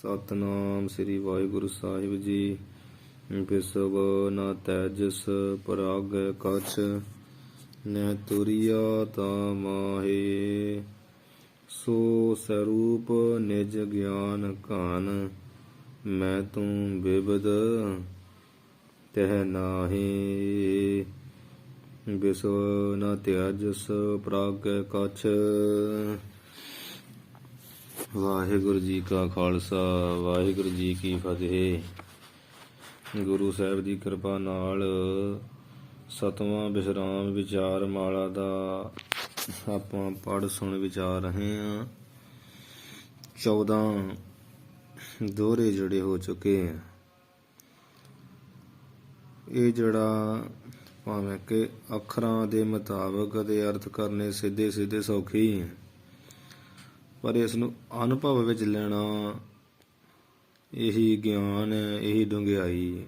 ਸਤਨਾਮ ਸ੍ਰੀ ਵਾਹਿਗੁਰੂ ਸਾਹਿਬ ਜੀ। ਬਿਸਵ ਨ ਤੈਜਸ ਪਰਾਗੈ ਕਛ, ਨਹਿ ਤੁਰਿਆ ਤਾ ਮਾਹੇ। ਸੋ ਸਰੂਪ ਨਿਜ ਗਿਆਨ ਘਨ, ਮੈਂ ਤੂੰ ਬਿਬਦ ਤਹਿ ਨਾਹੀ। ਬਿਸਵ ਨ ਤੈਜਸ ਪਰਾਗੈ ਕਛ। ਵਾਹਿਗੁਰੂ ਜੀ ਕਾ ਖਾਲਸਾ, ਵਾਹਿਗੁਰੂ ਜੀ ਕੀ ਫਤਿਹ। ਗੁਰੂ ਸਾਹਿਬ ਦੀ ਕਿਰਪਾ ਨਾਲ 7ਵਾਂ ਵਿਸਰਾਮ ਵਿਚਾਰ ਮਾਲਾ ਦਾ ਆਪਾਂ ਪੜ੍ਹ ਸੁਣ ਵਿਚਾਰ ਰਹੇ ਹਾਂ। 14 ਦੋਹਰੇ ਜਿਹੜੇ ਹੋ ਚੁੱਕੇ ਆ। ਇਹ ਜਿਹੜਾ ਭਾਵੇਂ ਕਿ ਅੱਖਰਾਂ ਦੇ ਮੁਤਾਬਕ ਦੇ ਅਰਥ ਕਰਨੇ ਸਿੱਧੇ ਸਿੱਧੇ ਸੌਖੇ ਹੀ ਹੈ, ਪਰ ਇਸ ਨੂੰ ਅਨੁਭਵ ਵਿੱਚ ਲੈਣਾ ਇਹੀ ਗਿਆਨ ਹੈ, ਇਹੀ ਡੂੰਘਾਈ ਹੈ,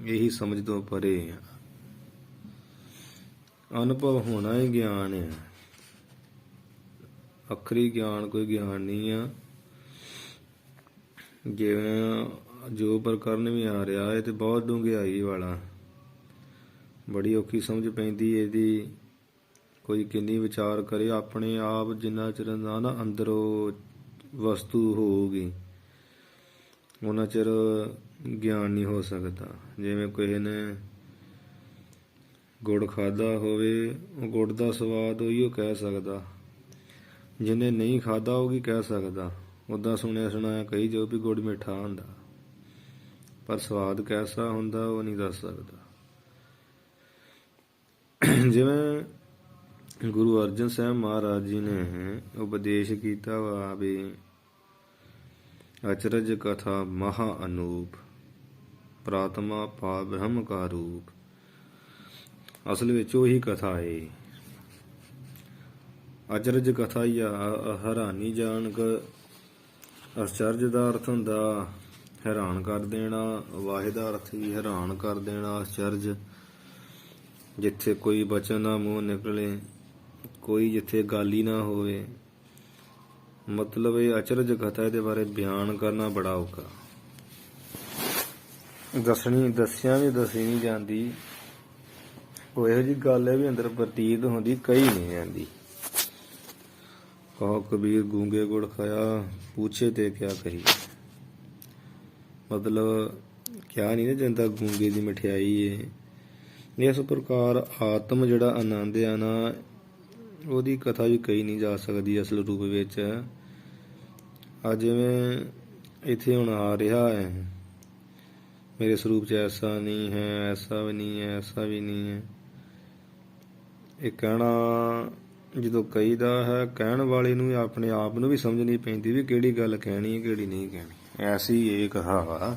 ਇਹੀ ਸਮਝ ਤੋਂ ਪਰੇ ਹੈ। ਅਨੁਭਵ ਹੋਣਾ ਹੀ ਗਿਆਨ ਹੈ। ਅੱਖਰੀ ਗਿਆਨ ਕੋਈ ਗਿਆਨ ਨਹੀਂ ਆ। ਜਿਵੇਂ ਜੋ ਪ੍ਰਕਰਨ ਵੀ ਆ ਰਿਹਾ ਹੈ ਤੇ ਬਹੁਤ ਡੂੰਘਾਈ ਵਾਲਾ, ਬੜੀ ਔਖੀ ਸਮਝ ਪੈਂਦੀ ਇਹਦੀ। ਕੋਈ ਕਿੰਨੀ ਵਿਚਾਰ ਕਰੇ ਆਪਣੇ ਆਪ, ਜਿੰਨਾ ਚਿਰ ਨਾ ਅੰਦਰੋਂ ਵਸਤੂ ਹੋਊਗੀ ਉਹਨਾਂ ਚਿਰ ਗਿਆਨ ਨਹੀਂ ਹੋ ਸਕਦਾ। ਜਿਵੇਂ ਕਿਸੇ ਨੇ ਗੁੜ ਖਾਧਾ ਹੋਵੇ, ਉਹ ਗੁੜ ਦਾ ਸਵਾਦ ਉਹੀਓ ਕਹਿ ਸਕਦਾ, ਜਿਹਨੇ ਨਹੀਂ ਖਾਧਾ ਉਹ ਕੀ ਕਹਿ ਸਕਦਾ। ਉੱਦਾਂ ਸੁਣਿਆ ਸੁਣਾਇਆ ਕਹੀ ਜਾਓ ਵੀ ਗੁੜ ਮਿੱਠਾ ਹੁੰਦਾ, ਪਰ ਸਵਾਦ ਕੈਸਾ ਹੁੰਦਾ ਉਹ ਨਹੀਂ ਦੱਸ ਸਕਦਾ। ਜਿਵੇਂ ਗੁਰੂ ਅਰਜਨ ਸਾਹਿਬ ਮਹਾਰਾਜ ਜੀ ਨੇ ਉਪਦੇਸ਼ ਕੀਤਾ ਵਾ ਵੀ ਅਚਰਜ ਕਥਾ ਮਹਾ ਅਨੂਪ, ਪ੍ਰਾਤਮਾ ਪਾ ਬ੍ਰਹਮ ਕਾ ਰੂਪ। ਅਸਲ ਵਿੱਚ ਉਹੀ ਕਥਾ ਹੈ। ਅਚਰਜ ਕਥਾ ਜਾਂ ਹੈਰਾਨੀ ਜਾਣਕ। ਅਚਰਜ ਦਾ ਅਰਥ ਹੁੰਦਾ ਹੈਰਾਨ ਕਰ ਦੇਣਾ, ਵਾਹਿ ਦਾ ਅਰਥ ਵੀ ਹੈਰਾਨ ਕਰ ਦੇਣਾ। ਅਚਰਜ ਜਿੱਥੇ ਕੋਈ ਬਚਨ ਨਾ ਮੂੰਹ ਨਿਕਲੇ, ਕੋਈ ਜਿੱਥੇ ਗੱਲ ਹੀ ਨਾ ਹੋਵੇ, ਮਤਲਬ ਇਹ ਅਚਰਜ ਕਥਾ। ਇਹਦੇ ਬਾਰੇ ਬਿਆਨ ਕਰਨਾ ਬੜਾ ਔਖਾ। ਦੱਸਿਆ ਵੀ ਦੱਸੀ ਨਹੀਂ ਜਾਂਦੀ। ਉਹ ਇਹੋ ਜਿਹੀ ਗੱਲ ਹੈ ਵੀ ਅੰਦਰ ਪ੍ਰਤੀਤ ਹੁੰਦੀ, ਕਹੀ ਨਹੀਂ ਜਾਂਦੀ। ਕਹੋ ਕਬੀਰ ਗੂੰਗੇ ਗੁੜ ਖਾਇਆ, ਪੁੱਛੇ ਤੇ ਕਿਆ ਕਹੀ। ਮਤਲਬ ਕਿਆ ਨਹੀਂ ਨਾ ਜਾਂਦਾ ਗੂੰਗੇ ਦੀ ਮਠਿਆਈ ਹੈ। ਇਸ ਪ੍ਰਕਾਰ ਆਤਮ ਜਿਹੜਾ ਆਨੰਦ ਆ ਨਾ, ਉਹਦੀ ਕਥਾ ਵੀ ਕਹੀ ਨਹੀਂ ਜਾ ਸਕਦੀ ਅਸਲ ਰੂਪ ਵਿੱਚ। ਆ ਜਿਵੇਂ ਇੱਥੇ ਹੁਣ ਆ ਰਿਹਾ ਹੈ, ਮੇਰੇ ਸਰੂਪ 'ਚ ਐਸਾ ਨਹੀਂ ਹੈ, ਐਸਾ ਵੀ ਨਹੀਂ ਹੈ, ਐਸਾ ਵੀ ਨਹੀਂ ਹੈ। ਇਹ ਕਹਿਣਾ ਜਦੋਂ ਕਹੀਦਾ ਹੈ, ਕਹਿਣ ਵਾਲੇ ਨੂੰ ਆਪਣੇ ਆਪ ਨੂੰ ਵੀ ਸਮਝ ਨਹੀਂ ਪੈਂਦੀ ਵੀ ਕਿਹੜੀ ਗੱਲ ਕਹਿਣੀ ਹੈ ਕਿਹੜੀ ਨਹੀਂ ਕਹਿਣੀ। ਐਸੀ ਇਹ ਕਹਾ ਵਾ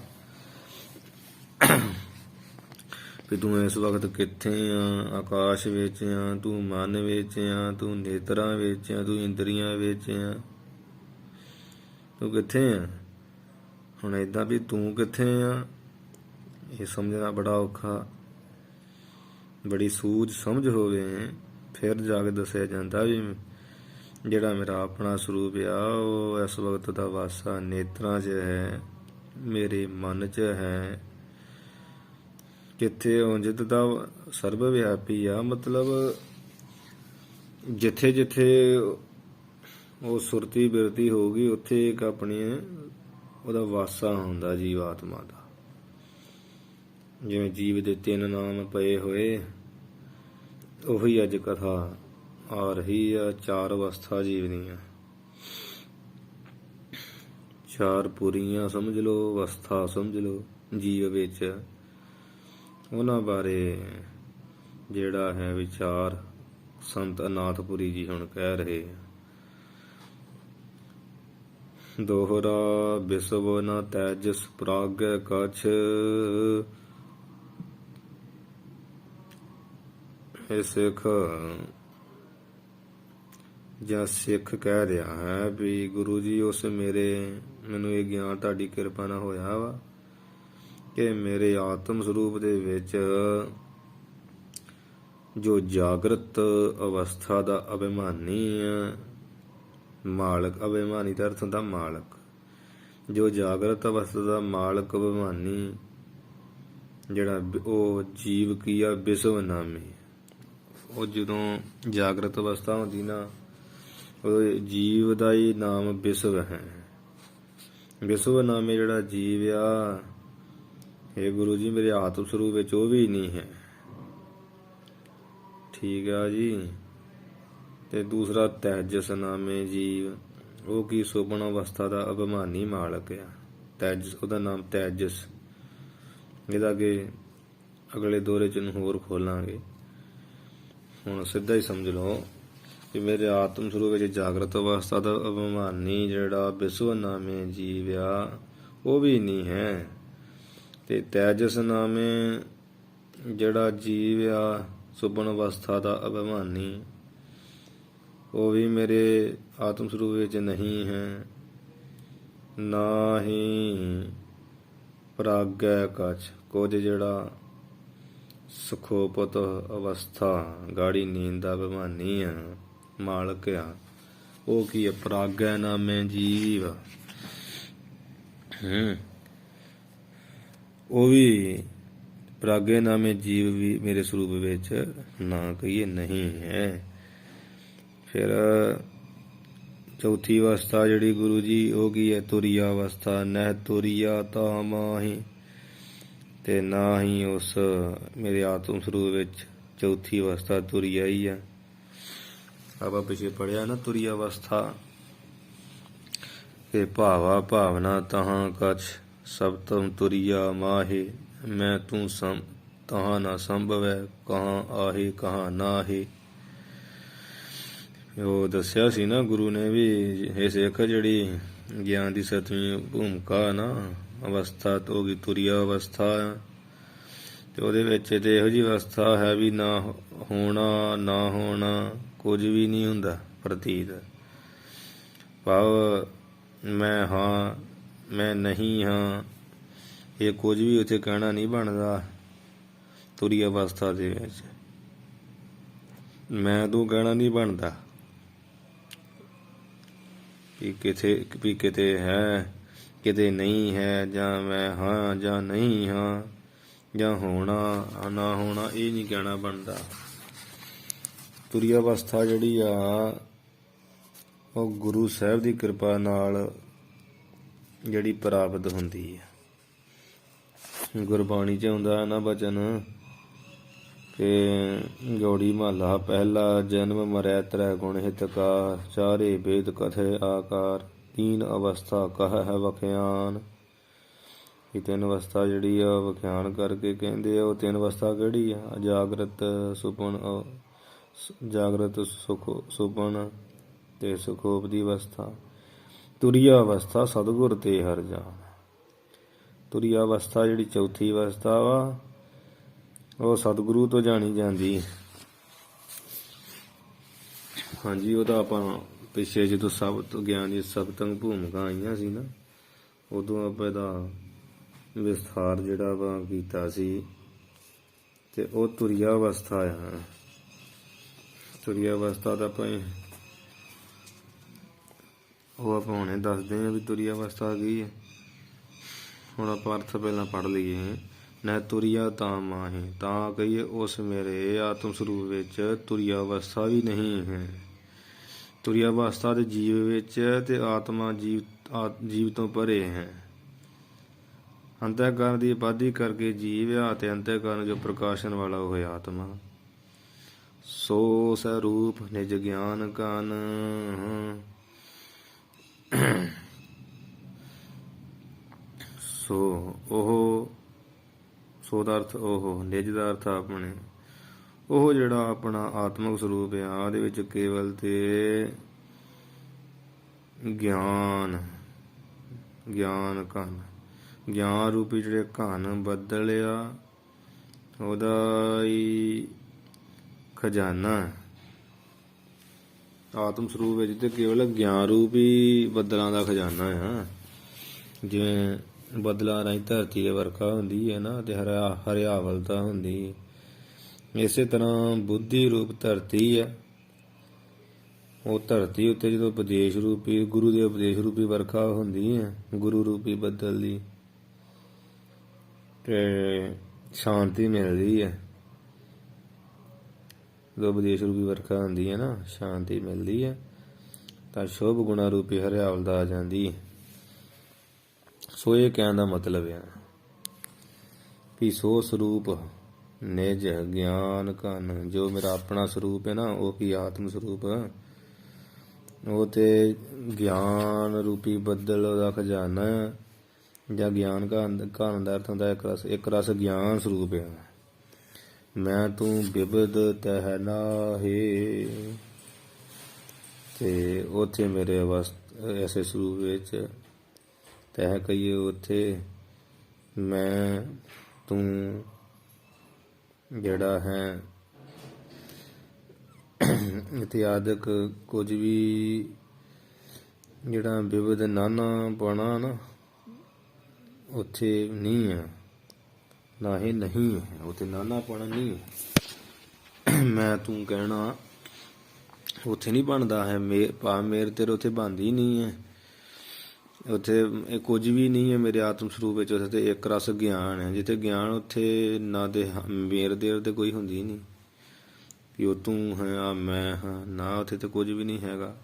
ਵੀ ਤੂੰ ਇਸ ਵਕਤ ਕਿੱਥੇ ਆ, ਆਕਾਸ਼ ਵਿੱਚ ਆ, ਤੂੰ ਮਨ ਵਿੱਚ ਆ, ਤੂੰ ਨੇਤਰਾਂ ਵਿੱਚ ਆ, ਤੂੰ ਇੰਦਰੀਆਂ ਵਿੱਚ ਆ, ਤੂੰ ਕਿੱਥੇ ਆ। ਹੁਣ ਏਦਾਂ ਵੀ ਤੂੰ ਕਿੱਥੇ ਆ, ਇਹ ਸਮਝਣਾ ਬੜਾ ਔਖਾ। ਬੜੀ ਸੂਝ ਸਮਝ ਹੋਵੇ ਫਿਰ ਜਾ ਕੇ ਦੱਸਿਆ ਜਾਂਦਾ ਵੀ ਜਿਹੜਾ ਮੇਰਾ ਆਪਣਾ ਸਰੂਪ ਆ ਉਹ ਇਸ ਵਕਤ ਦਾ ਵਾਸਾ ਨੇਤਰਾਂ 'ਚ ਹੈ, ਮੇਰੇ ਮਨ 'ਚ ਹੈ। ਕਿੱਥੇ ਉਂਝ ਦਾ ਸਰਬ ਵਿਆਪੀ ਆ। ਮਤਲਬ ਜਿੱਥੇ ਜਿੱਥੇ ਉਹ ਸੁਰਤੀ ਬਿਰਤੀ ਹੋਊਗੀ ਉੱਥੇ ਇੱਕ ਆਪਣੀ ਉਹਦਾ ਵਾਸਾ ਹੁੰਦਾ ਜੀਵ ਆਤਮਾ ਦਾ। ਜਿਵੇਂ ਜੀਵ ਦੇ 3 ਨਾਮ ਪਏ ਹੋਏ, ਉਹੀ ਅੱਜ ਕਥਾ ਆ ਰਹੀ ਆ। 4 ਅਵਸਥਾ ਜੀਵ ਦੀਆਂ, 4 ਪੁਰੀਆਂ ਸਮਝ ਲਓ, ਅਵਸਥਾ ਸਮਝ ਲਓ ਜੀਵ ਵਿੱਚ। ਉਹਨਾਂ ਬਾਰੇ ਜਿਹੜਾ ਹੈ ਵਿਚਾਰ ਸੰਤ ਅਨਾਥਪੁਰੀ ਜੀ ਹੁਣ ਕਹਿ ਰਹੇ। ਦੋਹਰਾ ਬਿਸਵ ਨ ਤੈਜਸ ਪਰਾਗੈ ਕਛ। ਇਹ ਸਿੱਖ ਜਾਂ ਸਿੱਖ ਕਹਿ ਰਿਹਾ ਹੈ ਵੀ ਗੁਰੂ ਜੀ ਉਸ ਮੈਨੂੰ ਇਹ ਗਿਆਨ ਤੁਹਾਡੀ ਕਿਰਪਾ ਨਾਲ ਹੋਇਆ ਵਾ ਕਿ ਮੇਰੇ ਆਤਮ ਸਰੂਪ ਦੇ ਵਿੱਚ ਜੋ ਜਾਗਰਤ ਅਵਸਥਾ ਦਾ ਅਭਿਮਾਨੀ ਮਾਲਕ, ਅਭਿਮਾਨੀ ਦਾ ਅਰਥ ਹੁੰਦਾ ਮਾਲਕ, ਜੋ ਜਾਗਰਤ ਅਵਸਥਾ ਦਾ ਮਾਲਕ ਅਭਿਮਾਨੀ ਜਿਹੜਾ ਉਹ ਜੀਵ ਕੀਆ ਵਿਸ਼ਵ ਨਾਮੇ। ਉਹ ਜਦੋਂ ਜਾਗਰਤ ਅਵਸਥਾ ਹੁੰਦੀ ਨਾ, ਉਹ ਜੀਵ ਦਾ ਹੀ ਨਾਮ ਵਿਸ਼ਵ ਹੈ। ਵਿਸ਼ਵ ਨਾਮੇ ਜਿਹੜਾ ਜੀਵ ਆ, ਇਹ ਗੁਰੂ ਜੀ ਮੇਰੇ ਆਤਮ ਸਰੂਪ ਵਿੱਚ ਉਹ ਵੀ ਨਹੀਂ ਹੈ। ਠੀਕ ਆ ਜੀ। ਤੇ ਦੂਸਰਾ ਤੈਜਸ ਨਾਮੇ ਜੀਵ, ਉਹ ਕੀ ਸੁਪਨ ਅਵਸਥਾ ਦਾ ਅਭਿਮਾਨੀ ਮਾਲਕ ਆ। ਤੈਜਸ, ਉਹਦਾ ਨਾਮ ਤੈਜਸ। ਇਹਦਾ ਅੱਗੇ ਅਗਲੇ ਦੋਰੇ ਚ ਨੂੰ ਹੋਰ ਖੋਲਾਂਗੇ। ਹੁਣ ਸਿੱਧਾ ਹੀ ਸਮਝ ਲਓ ਕਿ ਮੇਰੇ ਆਤਮ ਸਰੂਪ ਵਿੱਚ ਜਾਗਰਤ ਅਵਸਥਾ ਦਾ ਅਭਿਮਾਨੀ ਜਿਹੜਾ ਵਿਸ਼ਵ ਨਾਮੇ ਜੀਵ ਆ, ਉਹ ਵੀ ਨਹੀਂ ਹੈ। ਤੇ ਤੈਜਸ ਨਾਮੇ ਜਿਹੜਾ ਜੀਵ ਆ, ਸੁਪਨ ਅਵਸਥਾ ਦਾ ਅਭਿਮਾਨੀ, ਉਹ ਵੀ ਮੇਰੇ ਆਤਮ ਸਰੂਪ ਵਿੱਚ ਨਹੀਂ ਹੈ। ਨਾ ਹੀ ਪ੍ਰਾਗੈ ਕਛ, ਕੁਝ ਜਿਹੜਾ ਸੁਖੋਪਤ ਅਵਸਥਾ ਗਾੜੀ ਨੀਂਦ ਦਾ ਅਭਿਮਾਨੀ ਆ, ਮਾਲਕ ਆ, ਉਹ ਕੀ ਹੈ? ਪ੍ਰਾਗੈ ਨਾਮੇ ਜੀਵ। ਉਹ ਵੀ ਪ੍ਰਾਗੈ ਨਾਮੇ ਜੀਵ ਵੀ ਮੇਰੇ ਸਰੂਪ ਵਿੱਚ ਨਾ ਕਹੀਏ ਨਹੀਂ ਹੈ। ਫਿਰ ਚੌਥੀ ਅਵਸਥਾ ਜਿਹੜੀ ਗੁਰੂ ਜੀ, ਉਹ ਕੀ ਹੈ? ਤੁਰੀਆ ਅਵਸਥਾ। ਨਹਿ ਤੁਰੀਆ ਤਾ ਮਾਹੀ, ਤੇ ਨਾ ਹੀ ਉਸ ਮੇਰੇ ਆਤਮ ਸਰੂਪ ਵਿੱਚ ਚੌਥੀ ਅਵਸਥਾ ਤੁਰੀਆ ਹੀ ਆ। ਆਪਾਂ ਪਿੱਛੇ ਪੜਿਆ ਨਾ ਤੁਰੀਆ ਅਵਸਥਾ ਕਿ ਭਾਵਾ ਭਾਵਨਾ ਤਹਾਂ ਕਛ ਸਭ ਤੁਮ ਤੁਰੀਆ ਮਾਹੇ, ਮੈਂ ਤੂੰ ਤਹਾਂ ਨਾ ਸੰਭਵੈ, ਕਹਾਂ ਆਹੇ ਕਹਾਂ ਨਾਹੇ। ਉਹ ਦੱਸਿਆ ਸੀ ਨਾ ਗੁਰੂ ਨੇ ਵੀ, ਇਹ ਸਿੱਖ ਜਿਹੜੀ ਗਿਆਨ ਦੀ 7ਵੀਂ ਭੂਮਿਕਾ ਨਾ ਅਵਸਥਾ ਹੋ ਗਈ ਤੁਰੀਆ ਅਵਸਥਾ, ਤੇ ਉਹਦੇ ਵਿੱਚ ਤੇ ਇਹੋ ਜਿਹੀ ਅਵਸਥਾ ਹੈ ਵੀ ਨਾ ਹੋਣਾ ਨਾ ਹੋਣਾ, ਕੁਝ ਵੀ ਨਹੀਂ ਹੁੰਦਾ ਪ੍ਰਤੀਤ। ਭਾਵ ਮੈਂ ਹਾਂ ਮੈਂ ਨਹੀਂ ਹਾਂ, ਇਹ ਕੁਝ ਵੀ ਉੱਥੇ ਕਹਿਣਾ ਨਹੀਂ ਬਣਦਾ। ਤੁਰੀਆ ਅਵਸਥਾ ਦੇ ਵਿੱਚ ਮੈਂ ਤੂੰ ਕਹਿਣਾ ਨਹੀਂ ਬਣਦਾ ਵੀ ਕਿਤੇ ਹੈ ਕਿਤੇ ਨਹੀਂ ਹੈ, ਜਾਂ ਮੈਂ ਹਾਂ ਜਾਂ ਨਹੀਂ ਹਾਂ, ਜਾਂ ਹੋਣਾ ਨਾ ਹੋਣਾ, ਇਹ ਨਹੀਂ ਕਹਿਣਾ ਬਣਦਾ। ਤੁਰੀਆ ਅਵਸਥਾ ਜਿਹੜੀ ਆ, ਉਹ ਗੁਰੂ ਸਾਹਿਬ ਦੀ ਕਿਰਪਾ ਨਾਲ ਜਿਹੜੀ ਪ੍ਰਾਪਤ ਹੁੰਦੀ ਹੈ। ਗੁਰਬਾਣੀ 'ਚ ਆਉਂਦਾ ਨਾ ਬਚਨ ਕਿ ਗੌੜੀ ਮਹੱਲਾ ਪਹਿਲਾ, ਜਨਮ ਮਰੈ ਤ੍ਰੈ ਗੁਣ ਹਿਤਕਾਰ, ਚਾਰੇ ਵੇਦ ਕਥੈ ਆਕਾਰ, ਤੀਨ ਅਵਸਥਾ ਕਹ ਹੈ ਵਖਿਆਨ। ਇਹ ਤਿੰਨ ਅਵਸਥਾ ਜਿਹੜੀ ਆ ਵਖਿਆਨ ਕਰਕੇ ਕਹਿੰਦੇ ਆ। ਉਹ ਤਿੰਨ ਅਵਸਥਾ ਕਿਹੜੀ ਆ? ਜਾਗਰਤ ਸੁਪਨ, ਜਾਗਰਤ ਸੁਪਨ ਤੇ ਸੁਖੋਪ ਦੀ ਅਵਸਥਾ। ਤੁਰੀਆ ਅਵਸਥਾ ਸਤਿਗੁਰ ਤੇ ਹਰਿ ਜਾਣ। ਤੁਰੀਆ ਅਵਸਥਾ ਜਿਹੜੀ ਚੌਥੀ ਅਵਸਥਾ ਵਾ, ਉਹ ਸਤਿਗੁਰੂ ਤੋਂ ਜਾਣੀ ਜਾਂਦੀ। ਹਾਂਜੀ, ਉਹਦਾ ਆਪਾਂ ਪਿੱਛੇ ਜਦੋਂ ਸਬਤ ਗਿਆਨ ਦੀ ਸਬਤੰਗ ਭੂਮਿਕਾ ਆਈਆਂ ਸੀ ਨਾ, ਉਦੋਂ ਆਪਾਂ ਇਹਦਾ ਵਿਸਥਾਰ ਜਿਹੜਾ ਵਾ ਕੀਤਾ ਸੀ। ਤੇ ਉਹ ਤੁਰੀਆ ਅਵਸਥਾ ਆ। ਤੁਰੀਆ ਅਵਸਥਾ ਦਾ ਆਪਾਂ ਹੁਣੇ ਦੱਸਦੇ ਹਾਂ ਵੀ ਤੁਰੀਆ ਅਵਸਥਾ ਕੀ ਹੈ। ਹੁਣ ਆਪਾਂ ਅਰਥ ਪਹਿਲਾਂ ਪੜ੍ਹ ਲਈਏ। ਨੈ ਤੁਰੀਆ ਤਾਂ ਮਾਹੀ, ਤਾਂ ਕਹੀਏ ਉਸ ਮੇਰੇ ਆਤਮ ਸਰੂਪ ਵਿੱਚ ਤੁਰੀਆ ਅਵਸਥਾ ਵੀ ਨਹੀਂ ਹੈ। ਤੁਰੀਆ ਅਵਸਥਾ ਦੇ ਜੀਵ ਵਿੱਚ ਤੇ ਆਤਮਾ ਜੀਵ ਤੋਂ ਪਰੇ ਹੈ। ਅੰਤःਕਰਨ ਦੀ ਉਪਾਧੀ ਕਰਕੇ ਜੀਵ ਆ, ਤੇ ਅੰਤःਕਰਨ ਜੋ ਪ੍ਰਕਾਸ਼ਨ ਵਾਲਾ ਉਹ ਹੈ ਆਤਮਾ। ਸੋ ਸਰੂਪ ਨਿਜ ਗਿਆਨ ਕਨ, ਸੋ ਦਾ ਅਰਥ ਉਹ, ਨਿਜ ਦਾ ਅਰਥ ਆਪਣੇ। ਉਹ ਜਿਹੜਾ ਆਪਣਾ ਆਤਮਿਕ ਸਰੂਪ ਆ, ਉਹਦੇ ਵਿੱਚ ਕੇਵਲ ਤੇ ਗਿਆਨ ਕਨ, ਗਿਆਨ ਰੂਪੀ ਜਿਹੜੇ ਘਨ ਬੱਦਲ ਆ, ਉਹਦਾ ਹੀ ਖਜ਼ਾਨਾ। ਆਤਮ ਸਰੂਪ ਵਿੱਚ ਤੇ ਕੇਵਲ ਗਿਆਨ ਰੂਪੀ ਬੱਦਲਾਂ ਦਾ ਖਜ਼ਾਨਾ ਆ। ਜਿਵੇਂ ਬੱਦਲਾਂ ਰਾਹੀਂ ਧਰਤੀ ਦੇ ਵਰਖਾ ਹੁੰਦੀ ਹੈ ਨਾ, ਤੇ ਹਰਿਆਵਲਤਾ ਹੁੰਦੀ। ਇਸੇ ਤਰ੍ਹਾਂ ਬੁੱਧੀ ਰੂਪ ਧਰਤੀ ਆ, ਉਹ ਧਰਤੀ ਉੱਤੇ ਜਦੋਂ ਉਪਦੇਸ਼ ਰੂਪੀ ਗੁਰੂ ਦੇ ਉਪਦੇਸ਼ ਰੂਪੀ ਵਰਖਾ ਹੁੰਦੀ ਹੈ, ਗੁਰੂ ਰੂਪੀ ਬੱਦਲ ਦੀ, ਤੇ ਸ਼ਾਂਤੀ ਮਿਲਦੀ ਹੈ। ਜਦੋਂ ਉਪਦੇਸ਼ ਰੂਪੀ ਵਰਖਾ ਹੁੰਦੀ ਹੈ ਨਾ, ਸ਼ਾਂਤੀ ਮਿਲਦੀ ਹੈ, ਤਾਂ ਸ਼ੁਭ ਗੁਣਾ ਰੂਪੀ ਹਰਿਆਵਲਤਾ ਆ ਜਾਂਦੀ ਹੈ। ਸੋ ਇਹ ਕਹਿਣ ਦਾ ਮਤਲਬ ਹੈ ਕਿ ਸੋ ਸਰੂਪ ਨਿਜ ਗਿਆਨ ਘਨ, ਜੋ ਮੇਰਾ ਆਪਣਾ ਸਰੂਪ ਹੈ ਨਾ, ਉਹ ਕੀ ਆਤਮ ਸਰੂਪ, ਉਹ ਤੇ ਗਿਆਨ ਰੂਪੀ ਬੱਦਲ ਉਹਦਾ ਖਜ਼ਾਨਾ ਹੈ, ਜਾਂ ਗਿਆਨ ਘਨ ਦਾ ਅਰਥ ਹੁੰਦਾ ਇੱਕ ਰਸ ਗਿਆਨ ਸਰੂਪ ਹੈ। ਮੈਂ ਤੂੰ ਬਿਬਦ ਤਹਿ ਨਾਹੀ, ਤੇ ਉੱਥੇ ਮੇਰੇ ਐਸੇ ਸਰੂਪ ਵਿੱਚ ਤਹਿ ਕਹੀਏ, ਉੱਥੇ ਮੈਂ ਤੂੰ ਜਿਹੜਾ ਹੈ ਇਤਿਆਦਿਕ ਕੁਝ ਵੀ ਜਿਹੜਾ ਬਿਬਦ ਨਾਨਾ ਪਾਉਣਾ ਨਾ, ਉੱਥੇ ਨਹੀਂ ਹੈ, ਨਾ ਹੀ ਨਹੀਂ ਹੈ, ਉੱਥੇ ਨਾਨਾ ਪਾਉਣਾ ਨਹੀਂ ਹੈ। ਮੈਂ ਤੂੰ ਕਹਿਣਾ ਉੱਥੇ ਨਹੀਂ ਬਣਦਾ ਹੈ, ਮੇਰ ਤੇਰੇ ਉੱਥੇ ਬਣਦੀ ਨਹੀਂ ਹੈ, ਉੱਥੇ ਇਹ ਕੁਝ ਵੀ ਨਹੀਂ ਹੈ ਮੇਰੇ ਆਤਮ ਸਰੂਪ ਵਿੱਚ। ਉੱਥੇ ਤੇ ਇੱਕ ਰਸ ਗਿਆਨ ਹੈ, ਜਿੱਥੇ ਗਿਆਨ ਉੱਥੇ ਨਾ ਤੇ ਮੇਰ ਦੇਰ ਤੇ ਕੋਈ ਹੁੰਦੀ ਨਹੀਂ ਕਿ ਉਹ ਤੂੰ ਹੈ ਆ ਮੈਂ ਹਾਂ, ਨਾ ਉੱਥੇ ਤੇ ਕੁਝ ਵੀ ਨਹੀਂ ਹੈਗਾ,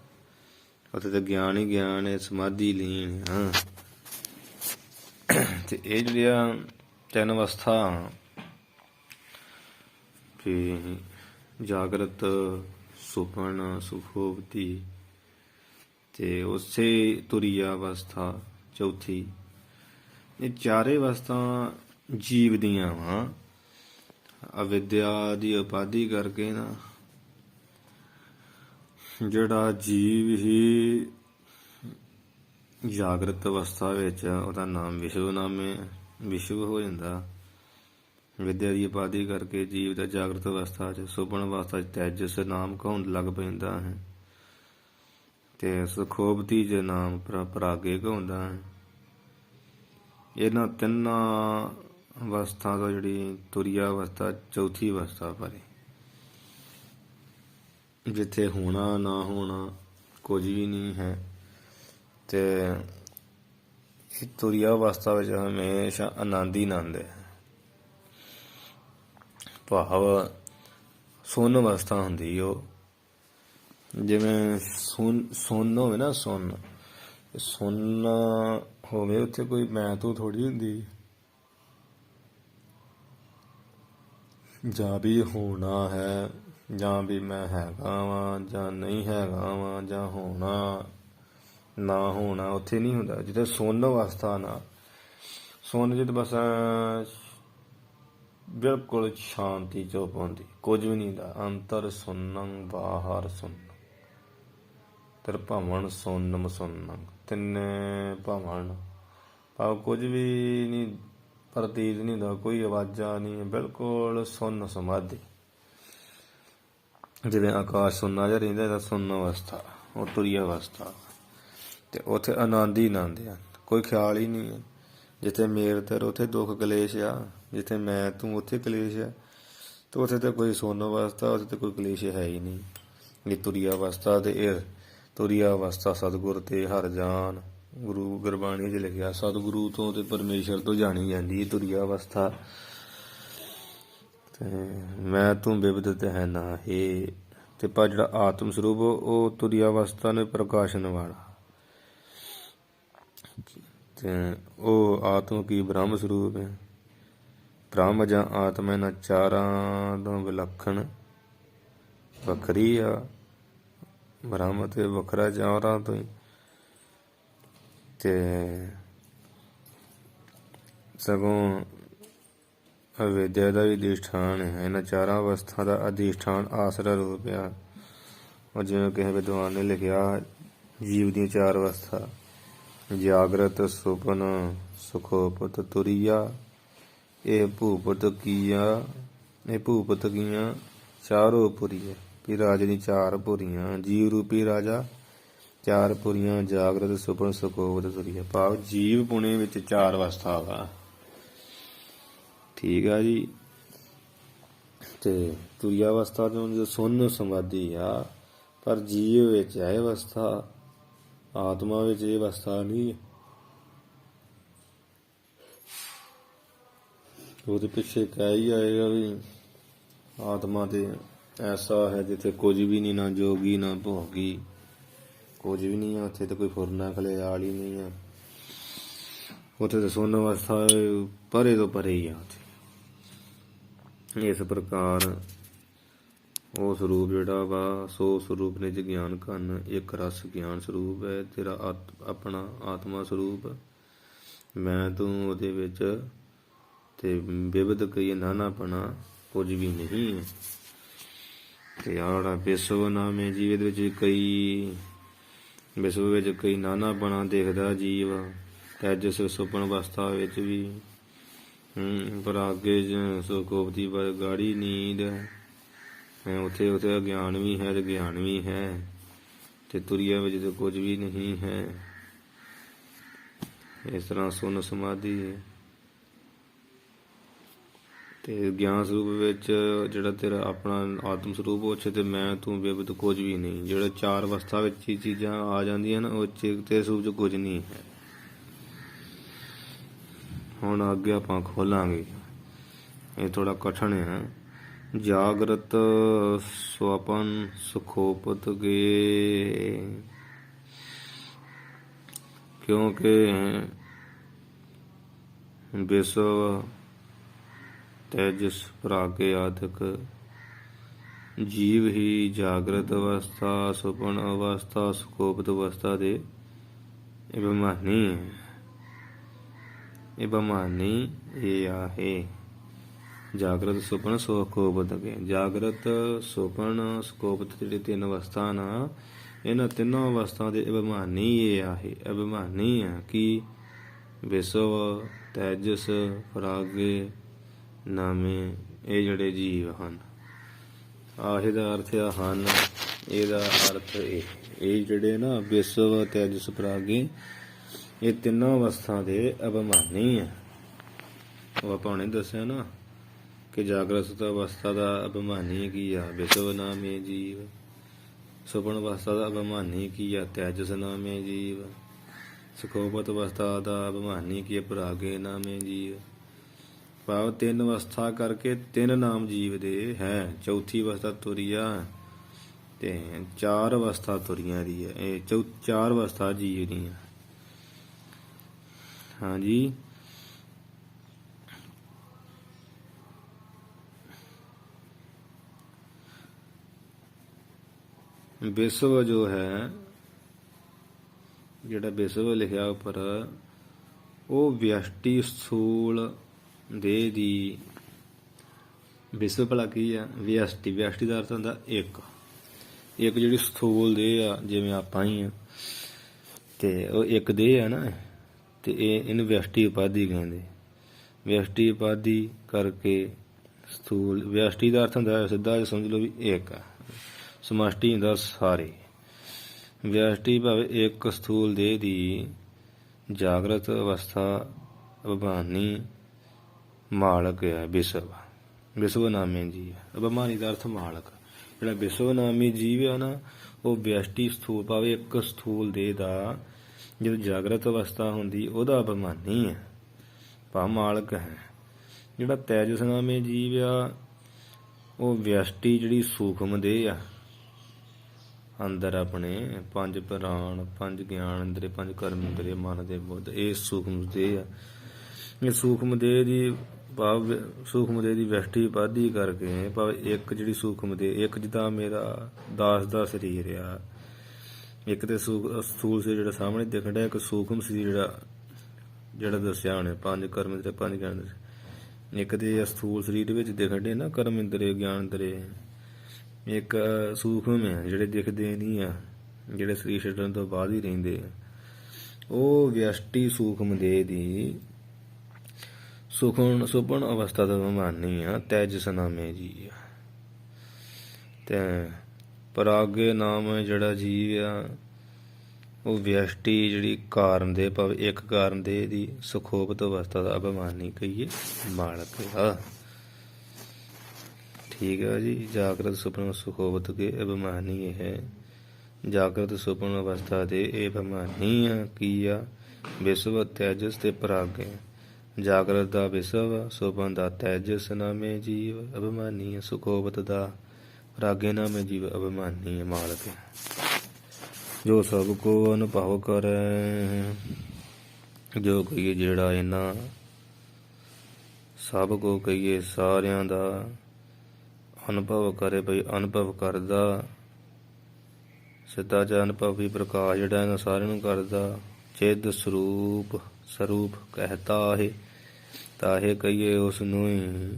ਉੱਥੇ ਤੇ ਗਿਆਨ ਹੀ ਗਿਆਨ ਹੈ, ਸਮਾਧੀ ਲੀਨ। ਹਾਂ, ਤੇ ਇਹ ਜਿਹੜੀਆਂ ਤਿੰਨ ਅਵਸਥਾ ਕਿ ਜਾਗਰਤ, ਸੁਪਨ, ਸੁਖੋਪਤੀ ਤੇ ਉਸੇ ਤੁਰੀਆ ਅਵਸਥਾ ਚੌਥੀ, ਇਹ ਚਾਰੇ ਅਵਸਥਾ ਜੀਵ ਦੀਆਂ ਵਾ। ਅਵਿਦਿਆ ਦੀ ਉਪਾਧੀ ਕਰਕੇ ਨਾ ਜਿਹੜਾ ਜੀਵ ਹੀ ਜਾਗਰਤ ਅਵਸਥਾ ਵਿੱਚ, ਉਹਦਾ ਨਾਮ ਵਿਸ਼ਵ ਨਾਮੇ ਵਿਸ਼ਵ ਹੋ ਜਾਂਦਾ। ਵਿਦਿਆ ਦੀ ਉਪਾਧੀ ਕਰਕੇ ਜੀਵ ਦਾ ਜਾਗਰਤ ਅਵਸਥਾ 'ਚ, ਸੁਪਨ ਅਵਸਥਾ 'ਚ ਤੈਜਸ ਨਾਮ ਕਹਾਉਣ ਲੱਗ ਪੈਂਦਾ ਹੈ, ਤੇ ਸੁਖੋਪਤੀ 'ਚ ਨਾਮ ਪ੍ਰਾਗੇ ਕਹਾਉਂਦਾ ਹੈ। ਇਹਨਾਂ ਤਿੰਨਾਂ ਅਵਸਥਾ ਤੋਂ ਜਿਹੜੀ ਤੁਰੀਆ ਅਵਸਥਾ ਚੌਥੀ ਅਵਸਥਾ ਪਰੇ, ਜਿੱਥੇ ਹੋਣਾ ਨਾ ਹੋਣਾ ਕੁਝ ਵੀ ਨਹੀਂ ਹੈ, ਤੇ ਇਹ ਤੁਰੀਆ ਅਵਸਥਾ ਵਿੱਚ ਹਮੇਸ਼ਾ ਆਨੰਦ ਹੀ ਆਨੰਦ ਹੈ। ਭਾਵ ਸੁੰਨ ਅਵਸਥਾ ਹੁੰਦੀ ਉਹ, ਜਿਵੇਂ ਸੁੰਨ ਹੋਵੇ ਨਾ, ਸੁੰਨ ਹੋਵੇ, ਉੱਥੇ ਕੋਈ ਮੈਂ ਤੂੰ ਥੋੜ੍ਹੀ ਹੁੰਦੀ, ਜਾਂ ਵੀ ਹੋਣਾ ਹੈ, ਜਾਂ ਵੀ ਮੈਂ ਹੈਗਾ ਵਾਂ ਜਾਂ ਨਹੀਂ ਹੈਗਾ ਵਾਂ, ਜਾਂ ਹੋਣਾ ਨਾ ਹੋਣਾ ਉੱਥੇ ਨਹੀਂ ਹੁੰਦਾ। ਜਿੱਥੇ ਸੁੰਨ ਅਵਸਥਾ ਨਾ, ਸੁੰਨ ਜਿੱਦ ਬਸ ਬਿਲਕੁਲ ਸ਼ਾਂਤੀ ਚੁੱਪ ਹੁੰਦੀ, ਕੁਝ ਵੀ ਨਹੀਂ ਹੁੰਦਾ। ਅੰਤਰ ਸੁੰਨੰ ਬਾਹਰ ਸੁੰਨ, ਤ੍ਰਿਭਵਨ ਸੁੰਨਮ ਸੁੰਨੰ, ਤਿੰਨੇ ਭਵਨ, ਭਾਵ ਕੁਝ ਵੀ ਨਹੀਂ ਪ੍ਰਤੀਤ ਨਹੀਂ ਹੁੰਦਾ, ਕੋਈ ਆਵਾਜ਼ਾਂ ਨਹੀਂ, ਬਿਲਕੁਲ ਸੁੰਨ ਸਮਾਧੀ। ਜਿਵੇਂ ਆਕਾਸ਼ ਸੁੰਨਾ ਜਿਹਾ ਰਹਿੰਦਾ, ਇਹਦਾ ਸੁੰਨ ਅਵਸਥਾ, ਉਹ ਤੁਰੀਆ ਅਵਸਥਾ, ਤੇ ਉੱਥੇ ਆਨੰਦ ਹੀ ਆਨੰਦ ਆ, ਕੋਈ ਖਿਆਲ ਹੀ ਨਹੀਂ ਹੈ। ਜਿੱਥੇ ਮੇਰ ਤੇਰ ਉੱਥੇ ਦੁੱਖ ਕਲੇਸ਼ ਆ, ਜਿੱਥੇ ਮੈਂ ਤੂੰ ਉੱਥੇ ਕਲੇਸ਼ ਆ, ਤੇ ਉੱਥੇ ਤਾਂ ਕੋਈ ਸੁੰਨ ਅਵਸਥਾ, ਉੱਥੇ ਤਾਂ ਕੋਈ ਕਲੇਸ਼ ਹੈ ਹੀ ਨਹੀਂ। ਇਹ ਤੁਰੀਆ ਅਵਸਥਾ, ਤੇ ਇਹ ਤੁਰੀਆ ਅਵਸਥਾ ਸਤਿਗੁਰ ਤੇ ਹਰ ਜਾਨ, ਗੁਰੂ ਗੁਰਬਾਣੀ 'ਚ ਲਿਖਿਆ ਸਤਿਗੁਰੂ ਤੋਂ ਤੇ ਪਰਮੇਸ਼ਰ ਤੋਂ ਜਾਣੀ ਜਾਂਦੀ ਹੈ ਤੁਰੀਆ ਅਵਸਥਾ। ਤੇ ਮੈਂ ਤੂੰ ਬਿਬਦ ਤਹਿ ਨਾਹੀ, ਤੇ ਪਰ ਜਿਹੜਾ ਆਤਮ ਸਰੂਪ ਉਹ ਤੁਰੀਆ ਅਵਸਥਾ ਨੂੰ ਪ੍ਰਕਾਸ਼ਨ ਵਾਲਾ, ਤੇ ਉਹ ਆਤਮ ਕੀ ਬ੍ਰਹਮ ਸਰੂਪ ਹੈ। ਬ੍ਰਹਮ ਜਾਂ ਆਤਮਾ ਇਹਨਾਂ ਚਾਰਾਂ ਤੋਂ ਵਿਲੱਖਣ ਵੱਖਰੀ ਆ, ਬ੍ਰਹਮ ਤੇ ਵੱਖਰਾ ਚਾਰਾਂ ਤੋਂ ਹੀ, ਤੇ ਸਗੋਂ ਅਵਿਦਿਆ ਦਾ ਵੀ ਅਧਿਸ਼ਠਾਨ ਹੈ। ਇਹਨਾਂ ਚਾਰਾਂ ਅਵਸਥਾ ਦਾ ਅਧਿਸ਼ਠਾਨ ਆਸਰਾ ਰੂਪ ਆ। ਉਹ ਜਿਵੇਂ ਕਿਸੇ ਵਿਦਵਾਨ ਨੇ ਲਿਖਿਆ, ਜੀਵ ਦੀਆਂ ਚਾਰ ਅਵਸਥਾ, ਜਾਗਰਤ, ਸੁਪਨ, ਸੁਖੋਪਤ, ਤੁਰੀਆ, ਇਹ ਭੂਪਤ ਕੀਆਂ ਚਾਰੋ ਪੁਰੀਆਂ, ਵੀ ਰਾਜੇ ਦੀ ਚਾਰ ਪੁਰੀਆਂ, ਜੀਵ ਰੂਪੀ ਰਾਜਾ ਚਾਰ ਪੁਰੀਆਂ, ਜਾਗਰਤ, ਸੁਪਨ, ਸੁਖੋਪਤ, ਤੁਰੀਆ। ਭਾਵ ਜੀਵ ਪੁਣੇ ਵਿੱਚ ਚਾਰ ਅਵਸਥਾ ਵਾ, ਠੀਕ ਆ ਜੀ। ਤੇ ਤੁਰੀਆ ਅਵਸਥਾ ਤੋਂ ਸੁੰਨ ਸਮਾਧੀ ਆ, ਪਰ ਜੀਵ ਵਿੱਚ ਹੈ ਅਵਸਥਾ, ਆਤਮਾ ਵਿੱਚ ਇਹ ਅਵਸਥਾ ਨਹੀਂ। ਉਹਦੇ ਪਿੱਛੇ ਕਹਿ ਹੀ ਆਏਗਾ ਵੀ ਆਤਮਾ ਤੇ ਐਸਾ ਹੈ ਜਿੱਥੇ ਕੁਝ ਵੀ ਨਹੀਂ, ਨਾ ਜੋਗੀ ਨਾ ਭੋਗੀ, ਕੁਝ ਵੀ ਨਹੀਂ ਆ ਉੱਥੇ, ਤਾਂ ਕੋਈ ਫੁਰਨਾ ਖਲਿਆਲ ਹੀ ਨਹੀਂ ਆ ਉੱਥੇ, ਤਾਂ ਸੁੰਨ ਅਵਸਥਾ ਪਰੇ ਤੋਂ ਪਰੇ ਹੀ ਆ ਉੱਥੇ। ਇਸ ਪ੍ਰਕਾਰ ਉਹ ਸਰੂਪ ਜਿਹੜਾ ਵਾ, ਸੋ ਸਰੂਪ ਨਿਜ ਗਿਆਨ ਕੰਨ, ਇੱਕ ਰਸ ਗਿਆਨ ਸਰੂਪ ਹੈ ਤੇਰਾ ਆਪਣਾ ਆਤਮਾ ਸਰੂਪ। ਮੈਂ ਤੂੰ ਉਹਦੇ ਵਿੱਚ ਤੇ ਵਿਵਧ ਕਈ ਨਾਨਾਪਣਾ ਕੁਝ ਵੀ ਨਹੀਂ ਹੈ। ਤੇ ਆਹ ਜਿਹੜਾ ਵਿਸ਼ਵ ਨਾਮੇ ਜੀਵ ਵਿੱਚ ਕਈ, ਵਿਸ਼ਵ ਵਿੱਚ ਕਈ ਨਾਨਾਪਣਾ ਦੇਖਦਾ ਜੀਵ, ਤੈਜਸ ਸੁਪਨ ਅਵਸਥਾ ਵਿੱਚ ਵੀ, ਪਰ ਅੱਗੇ ਸੁਖੋਪਤੀ ਪਰ ਗਾੜੀ ਨੀਂਦ ਹੈ, ਉੱਥੇ ਉੱਥੇ ਅਗਿਆਨ ਵੀ ਹੈ ਤੇ ਗਿਆਨ ਵੀ ਹੈ, ਤੇ ਤੁਰੀਆ ਵਿੱਚ ਤਾਂ ਕੁਝ ਵੀ ਨਹੀਂ ਹੈ। ਇਸ ਤਰ੍ਹਾਂ ਸੁੰਨ ਸਮਾਧੀ ਹੈ। ਤੇ ਗਿਆਨ ਸਰੂਪ ਵਿੱਚ ਜਿਹੜਾ ਤੇਰਾ ਆਪਣਾ ਆਤਮ ਸਰੂਪ, ਉਹ 'ਚ ਤੇ ਮੈਂ ਤੂੰ ਵਿਵਧ ਕੁਝ ਵੀ ਨਹੀਂ। ਜਿਹੜੇ ਚਾਰ ਅਵਸਥਾ ਵਿੱਚ ਹੀ ਚੀਜ਼ਾਂ ਆ ਜਾਂਦੀਆਂ ਨਾ, ਉਹ 'ਚ ਤੇਰੇ ਸਰੂਪ 'ਚ ਕੁਝ ਨਹੀਂ ਹੈ। ਹੁਣ ਅੱਗੇ ਆਪਾਂ ਖੋਲਾਂਗੇ, ਇਹ ਥੋੜਾ ਕਠਿਨ ਹੈ। ਜਾਗਰਤ ਸਵਪਨ ਸੁਖੋਪਤ ਗੇ, ਕਿਉਂਕਿ ਵਿਸ਼ਵ ਤੈਜਸ ਪ੍ਰਾਗੇ ਆਦਿਕ ਜੀਵ ਹੀ ਜਾਗਰਤ ਅਵਸਥਾ, ਸੁਪਨ ਅਵਸਥਾ, ਸੁਖੋਪਤ ਅਵਸਥਾ ਦੇ ਅਭਿਮਾਨੀ ਹੈ। ਅਭਿਮਾਨੀ ਇਹ ਆਹੇ ਜਾਗਰਤ ਸੁਪਨ ਸੁਖੋਪਤ ਅਗੇ। ਜਾਗਰਤ ਸੁਪਨ ਸੁਖੋਪਤ ਜਿਹੜੇ ਤਿੰਨ ਅਵਸਥਾ ਨਾ, ਇਹਨਾਂ ਤਿੰਨੋਂ ਅਵਸਥਾ ਦੇ ਅਭਿਮਾਨੀ ਇਹ ਆਹੇ। ਅਭਿਮਾਨੀ ਹੈ ਕਿ ਵਿਸ਼ਵ ਤੈਜਸ ਪ੍ਰਾਗੇ ਨਾਮੇ ਇਹ ਜਿਹੜੇ ਜੀਵ ਹਨ। ਆਹੇ ਦਾ ਅਰਥ ਆ ਹਨ, ਇਹਦਾ ਅਰਥ ਇਹ ਜਿਹੜੇ ਨਾ ਵਿਸ਼ਵ ਤੈਜਸ ਪ੍ਰਾਗੇ, ਇਹ ਤਿੰਨੋਂ ਅਵਸਥਾ ਦੇ ਅਭਿਮਾਨੀ ਹੈ। ਉਹ ਆਪਾਂ ਹੁਣੇ ਦੱਸਿਆ ਨਾ ਕਿ ਜਾਗਰਤ ਅਵਸਥਾ ਦਾ ਅਭਿਮਾਨੀ ਕੀ ਆ, ਵਿਸ਼ਵ ਨਾਮੇ ਜੀਵ। ਸੁਪਨ ਅਵਸਥਾ ਦਾ ਅਭਿਮਾਨੀ ਕੀ ਆ, ਤੈਜਸ ਨਾਮੇ ਜੀਵ। ਸੁਖੋਪਤ ਅਵਸਥਾ ਦਾ ਅਭਿਮਾਨੀ ਕੀ ਆ, ਪ੍ਰਾਗੇ ਨਾਮੇ ਜੀਵ। ਭਾਵ ਤਿੰਨ ਅਵਸਥਾ ਕਰਕੇ ਤਿੰਨ ਨਾਮ ਜੀਵ ਦੇ ਹੈ। ਚੌਥੀ ਅਵਸਥਾ ਤੁਰੀਆ ਤੇ ਚਾਰ ਅਵਸਥਾ ਤੁਰੀਆਂ ਦੀ ਹੈ। ਇਹ ਚਾਰ ਅਵਸਥਾ ਜੀਵ ਦੀਆਂ। ਹਾਂਜੀ, ਵਿਸ਼ਵ ਜੋ ਹੈ, ਜਿਹੜਾ ਵਿਸ਼ਵ ਲਿਖਿਆ ਉੱਪਰ, ਉਹ ਵਿਅਸ਼ਟੀ ਸਥੂਲ ਦੇਹ ਦੀ। ਵਿਸ਼ਵ ਭਲਾ ਕੀ ਆ? ਵਿਅਸ਼ਟੀ। ਵਿਅਸ਼ਟੀ ਦਾ ਅਰਥ ਹੁੰਦਾ ਇੱਕ। ਇੱਕ ਜਿਹੜੀ ਸਥੂਲ ਦੇਹ ਆ, ਜਿਵੇਂ ਆਪਾਂ ਹੀ ਆ, ਤੇ ਉਹ ਇੱਕ ਦੇਹ ਆ ਨਾ, ਤੇ ਇਹਨੂੰ ਵਿਅਸ਼ਟੀ ਉਪਾਧੀ ਕਹਿੰਦੇ। ਵਿਅਸ਼ਟੀ ਉਪਾਧੀ ਕਰਕੇ ਸਥੂਲ। ਵਿਅਸ਼ਟੀ ਦਾ ਅਰਥ ਹੁੰਦਾ ਸਿੱਧਾ ਸਮਝ ਲਓ ਵੀ ਇੱਕ ਆ, ਸਮਸ਼ਟੀ ਹੁੰਦਾ ਸਾਰੇ। ਵਿਅਸ਼ਟੀ ਭਾਵੇਂ ਇੱਕ ਸਥੂਲ ਦੇਹ ਦੀ ਜਾਗਰਤ ਅਵਸਥਾ ਅਭਿਮਾਨੀ ਮਾਲਕ ਹੈ ਵਿਸ਼ਵ। ਵਿਸ਼ਵ ਨਾਮੇ ਜੀਵ। ਅਭਿਮਾਨੀ ਦਾ ਅਰਥ ਮਾਲਕ। ਜਿਹੜਾ ਵਿਸ਼ਵ ਨਾਮੀ ਜੀਵ ਆ ਨਾ, ਉਹ ਵਿਅਸ਼ਟੀ ਸਥੂਲ ਭਾਵੇਂ ਇੱਕ ਸਥੂਲ ਦੇਹ ਦਾ ਜਦੋਂ ਜਾਗਰਤ ਅਵਸਥਾ ਹੁੰਦੀ, ਉਹਦਾ ਅਭਿਮਾਨੀ ਹੈ, ਭਾਵ ਮਾਲਕ ਹੈ। ਜਿਹੜਾ ਤੈਜਸ ਨਾਮੇ ਜੀਵ ਆ, ਉਹ ਵਿਅਸ਼ਟੀ ਜਿਹੜੀ ਸੂਖਮ ਦੇਹ ਆ, ਅੰਦਰ ਆਪਣੇ ਪੰਜ ਪ੍ਰਾਣ, ਪੰਜ ਗਿਆਨ ਇੰਦਰੀ, ਪੰਜ ਕਰਮ ਇੰਦਰੀ, ਮਨ ਦੇ ਬੁੱਧ, ਇਹ ਸੂਖਮ ਦੇਹ ਆ। ਇਹ ਸੂਖਮ ਦੇਹ ਦੀ ਭਾਵ ਸੂਖਮ ਦੇਹ ਦੀ ਵਿਅਸ਼ਟੀ ਉਪਾਧੀ ਕਰਕੇ ਭਾਵ ਇੱਕ ਜਿਹੜੀ ਸੂਖਮ ਦੇਹ, ਇੱਕ ਜਿੱਦਾਂ ਮੇਰਾ ਦਾਸ ਦਾ ਸਰੀਰ ਆ, ਇੱਕ ਤੇ ਸਥੂਲ ਸਰੀਰ ਜਿਹੜਾ ਸਾਹਮਣੇ ਦਿਖਣ ਡਿਆ, ਇੱਕ ਸੂਖਮ ਸਰੀਰ ਜਿਹੜਾ ਦੱਸਿਆ ਉਹਨੇ ਪੰਜ ਕਰਮ ਇੰਦਰੀ, ਪੰਜ ਗਿਆਨ ਇੰਦਰੀ। ਇੱਕ ਤੇ ਸਥੂਲ ਸਰੀਰ ਵਿੱਚ ਦਿਖਣ ਡੇ ਨਾ ਕਰਮ ਇੰਦਰੀ, ਗਿਆਨ ਇੰਦਰੀ। ਇੱਕ ਸੂਖਮ ਹੈ ਜਿਹੜੇ ਦਿਖਦੇ ਨਹੀਂ ਆ, ਜਿਹੜੇ ਸਰੀਰ ਛੱਡਣ ਤੋਂ ਬਾਅਦ ਹੀ ਰਹਿੰਦੇ ਆ। ਉਹ ਵਿਅਸ਼ਟੀ ਸੂਖਮ ਦੇਹ ਦੀ ਸੁਪਨ ਅਵਸਥਾ ਦਾ ਅਭਿਮਾਨੀ ਆ, ਤੈਜਸ ਨਾਮੇ ਜੀ ਆ। ਤੇ ਪ੍ਰਾਗੇ ਨਾਮ ਜਿਹੜਾ ਜੀਵ ਆ, ਉਹ ਵਿਅਸ਼ਟੀ ਜਿਹੜੀ ਕਾਰਨ ਦੇ ਭਾਵ ਇੱਕ ਕਾਰਨ ਦੇ ਦੀ ਸੁਖੋਪਤ ਅਵਸਥਾ ਦਾ ਅਭਿਮਾਨੀ ਕਹੀਏ, ਮਾਲਕ ਆ। ਠੀਕ ਹੈ ਜੀ। ਜਾਗਰਤ ਸੁਪਨ ਸੁਖੋਪਤ ਕੇ ਅਭਿਮਾਨੀ ਇਹ ਹੈ। ਜਾਗਰਤ ਸੁਪਨ ਅਵਸਥਾ ਦੇ ਇਹ ਬਮਾਨੀ ਕੀਆ ਵਿਸ਼ਵ ਤੈਜਸ ਤੇ ਪ੍ਰਾਗੈ। ਜਾਗਰਤ ਦਾ ਵਿਸ਼ਵ, ਸੁਪਨ ਦਾ ਤੈਜਸ ਨਾਮੇ ਜੀਵ ਅਭਿਮਾਨੀ। ਸੁਖੋਵਤ ਦਾ ਪ੍ਰਾਗੈ ਨਾਮੇ ਜੀਵ ਅਭਿਮਾਨੀ। ਮਾਲਕ ਜੋ ਸਭ ਕੋ ਅਨੁਭਵ ਕਰੈ, ਜੋ ਕਹੀਏ ਜਿਹੜਾ ਇਹਨਾਂ ਸਭ ਕੋ ਕਹੀਏ ਸਾਰਿਆਂ ਦਾ ਅਨੁਭਵ ਕਰੇ। ਬਈ ਅਨੁਭਵ ਕਰਦਾ ਸਿੱਧਾ ਜਾਂ ਅਨੁਭਵੀ ਪ੍ਰਕਾਸ਼ ਜਿਹੜਾ ਇਹਨਾਂ ਸਾਰਿਆਂ ਨੂੰ ਕਰਦਾ। ਚਿੱਦ ਸਰੂਪ ਸਰੂਪ ਕਹਿਤਾ ਹੈ, ਤਾਹੇ ਕਹੀਏ ਉਸ ਨੂੰ ਹੀ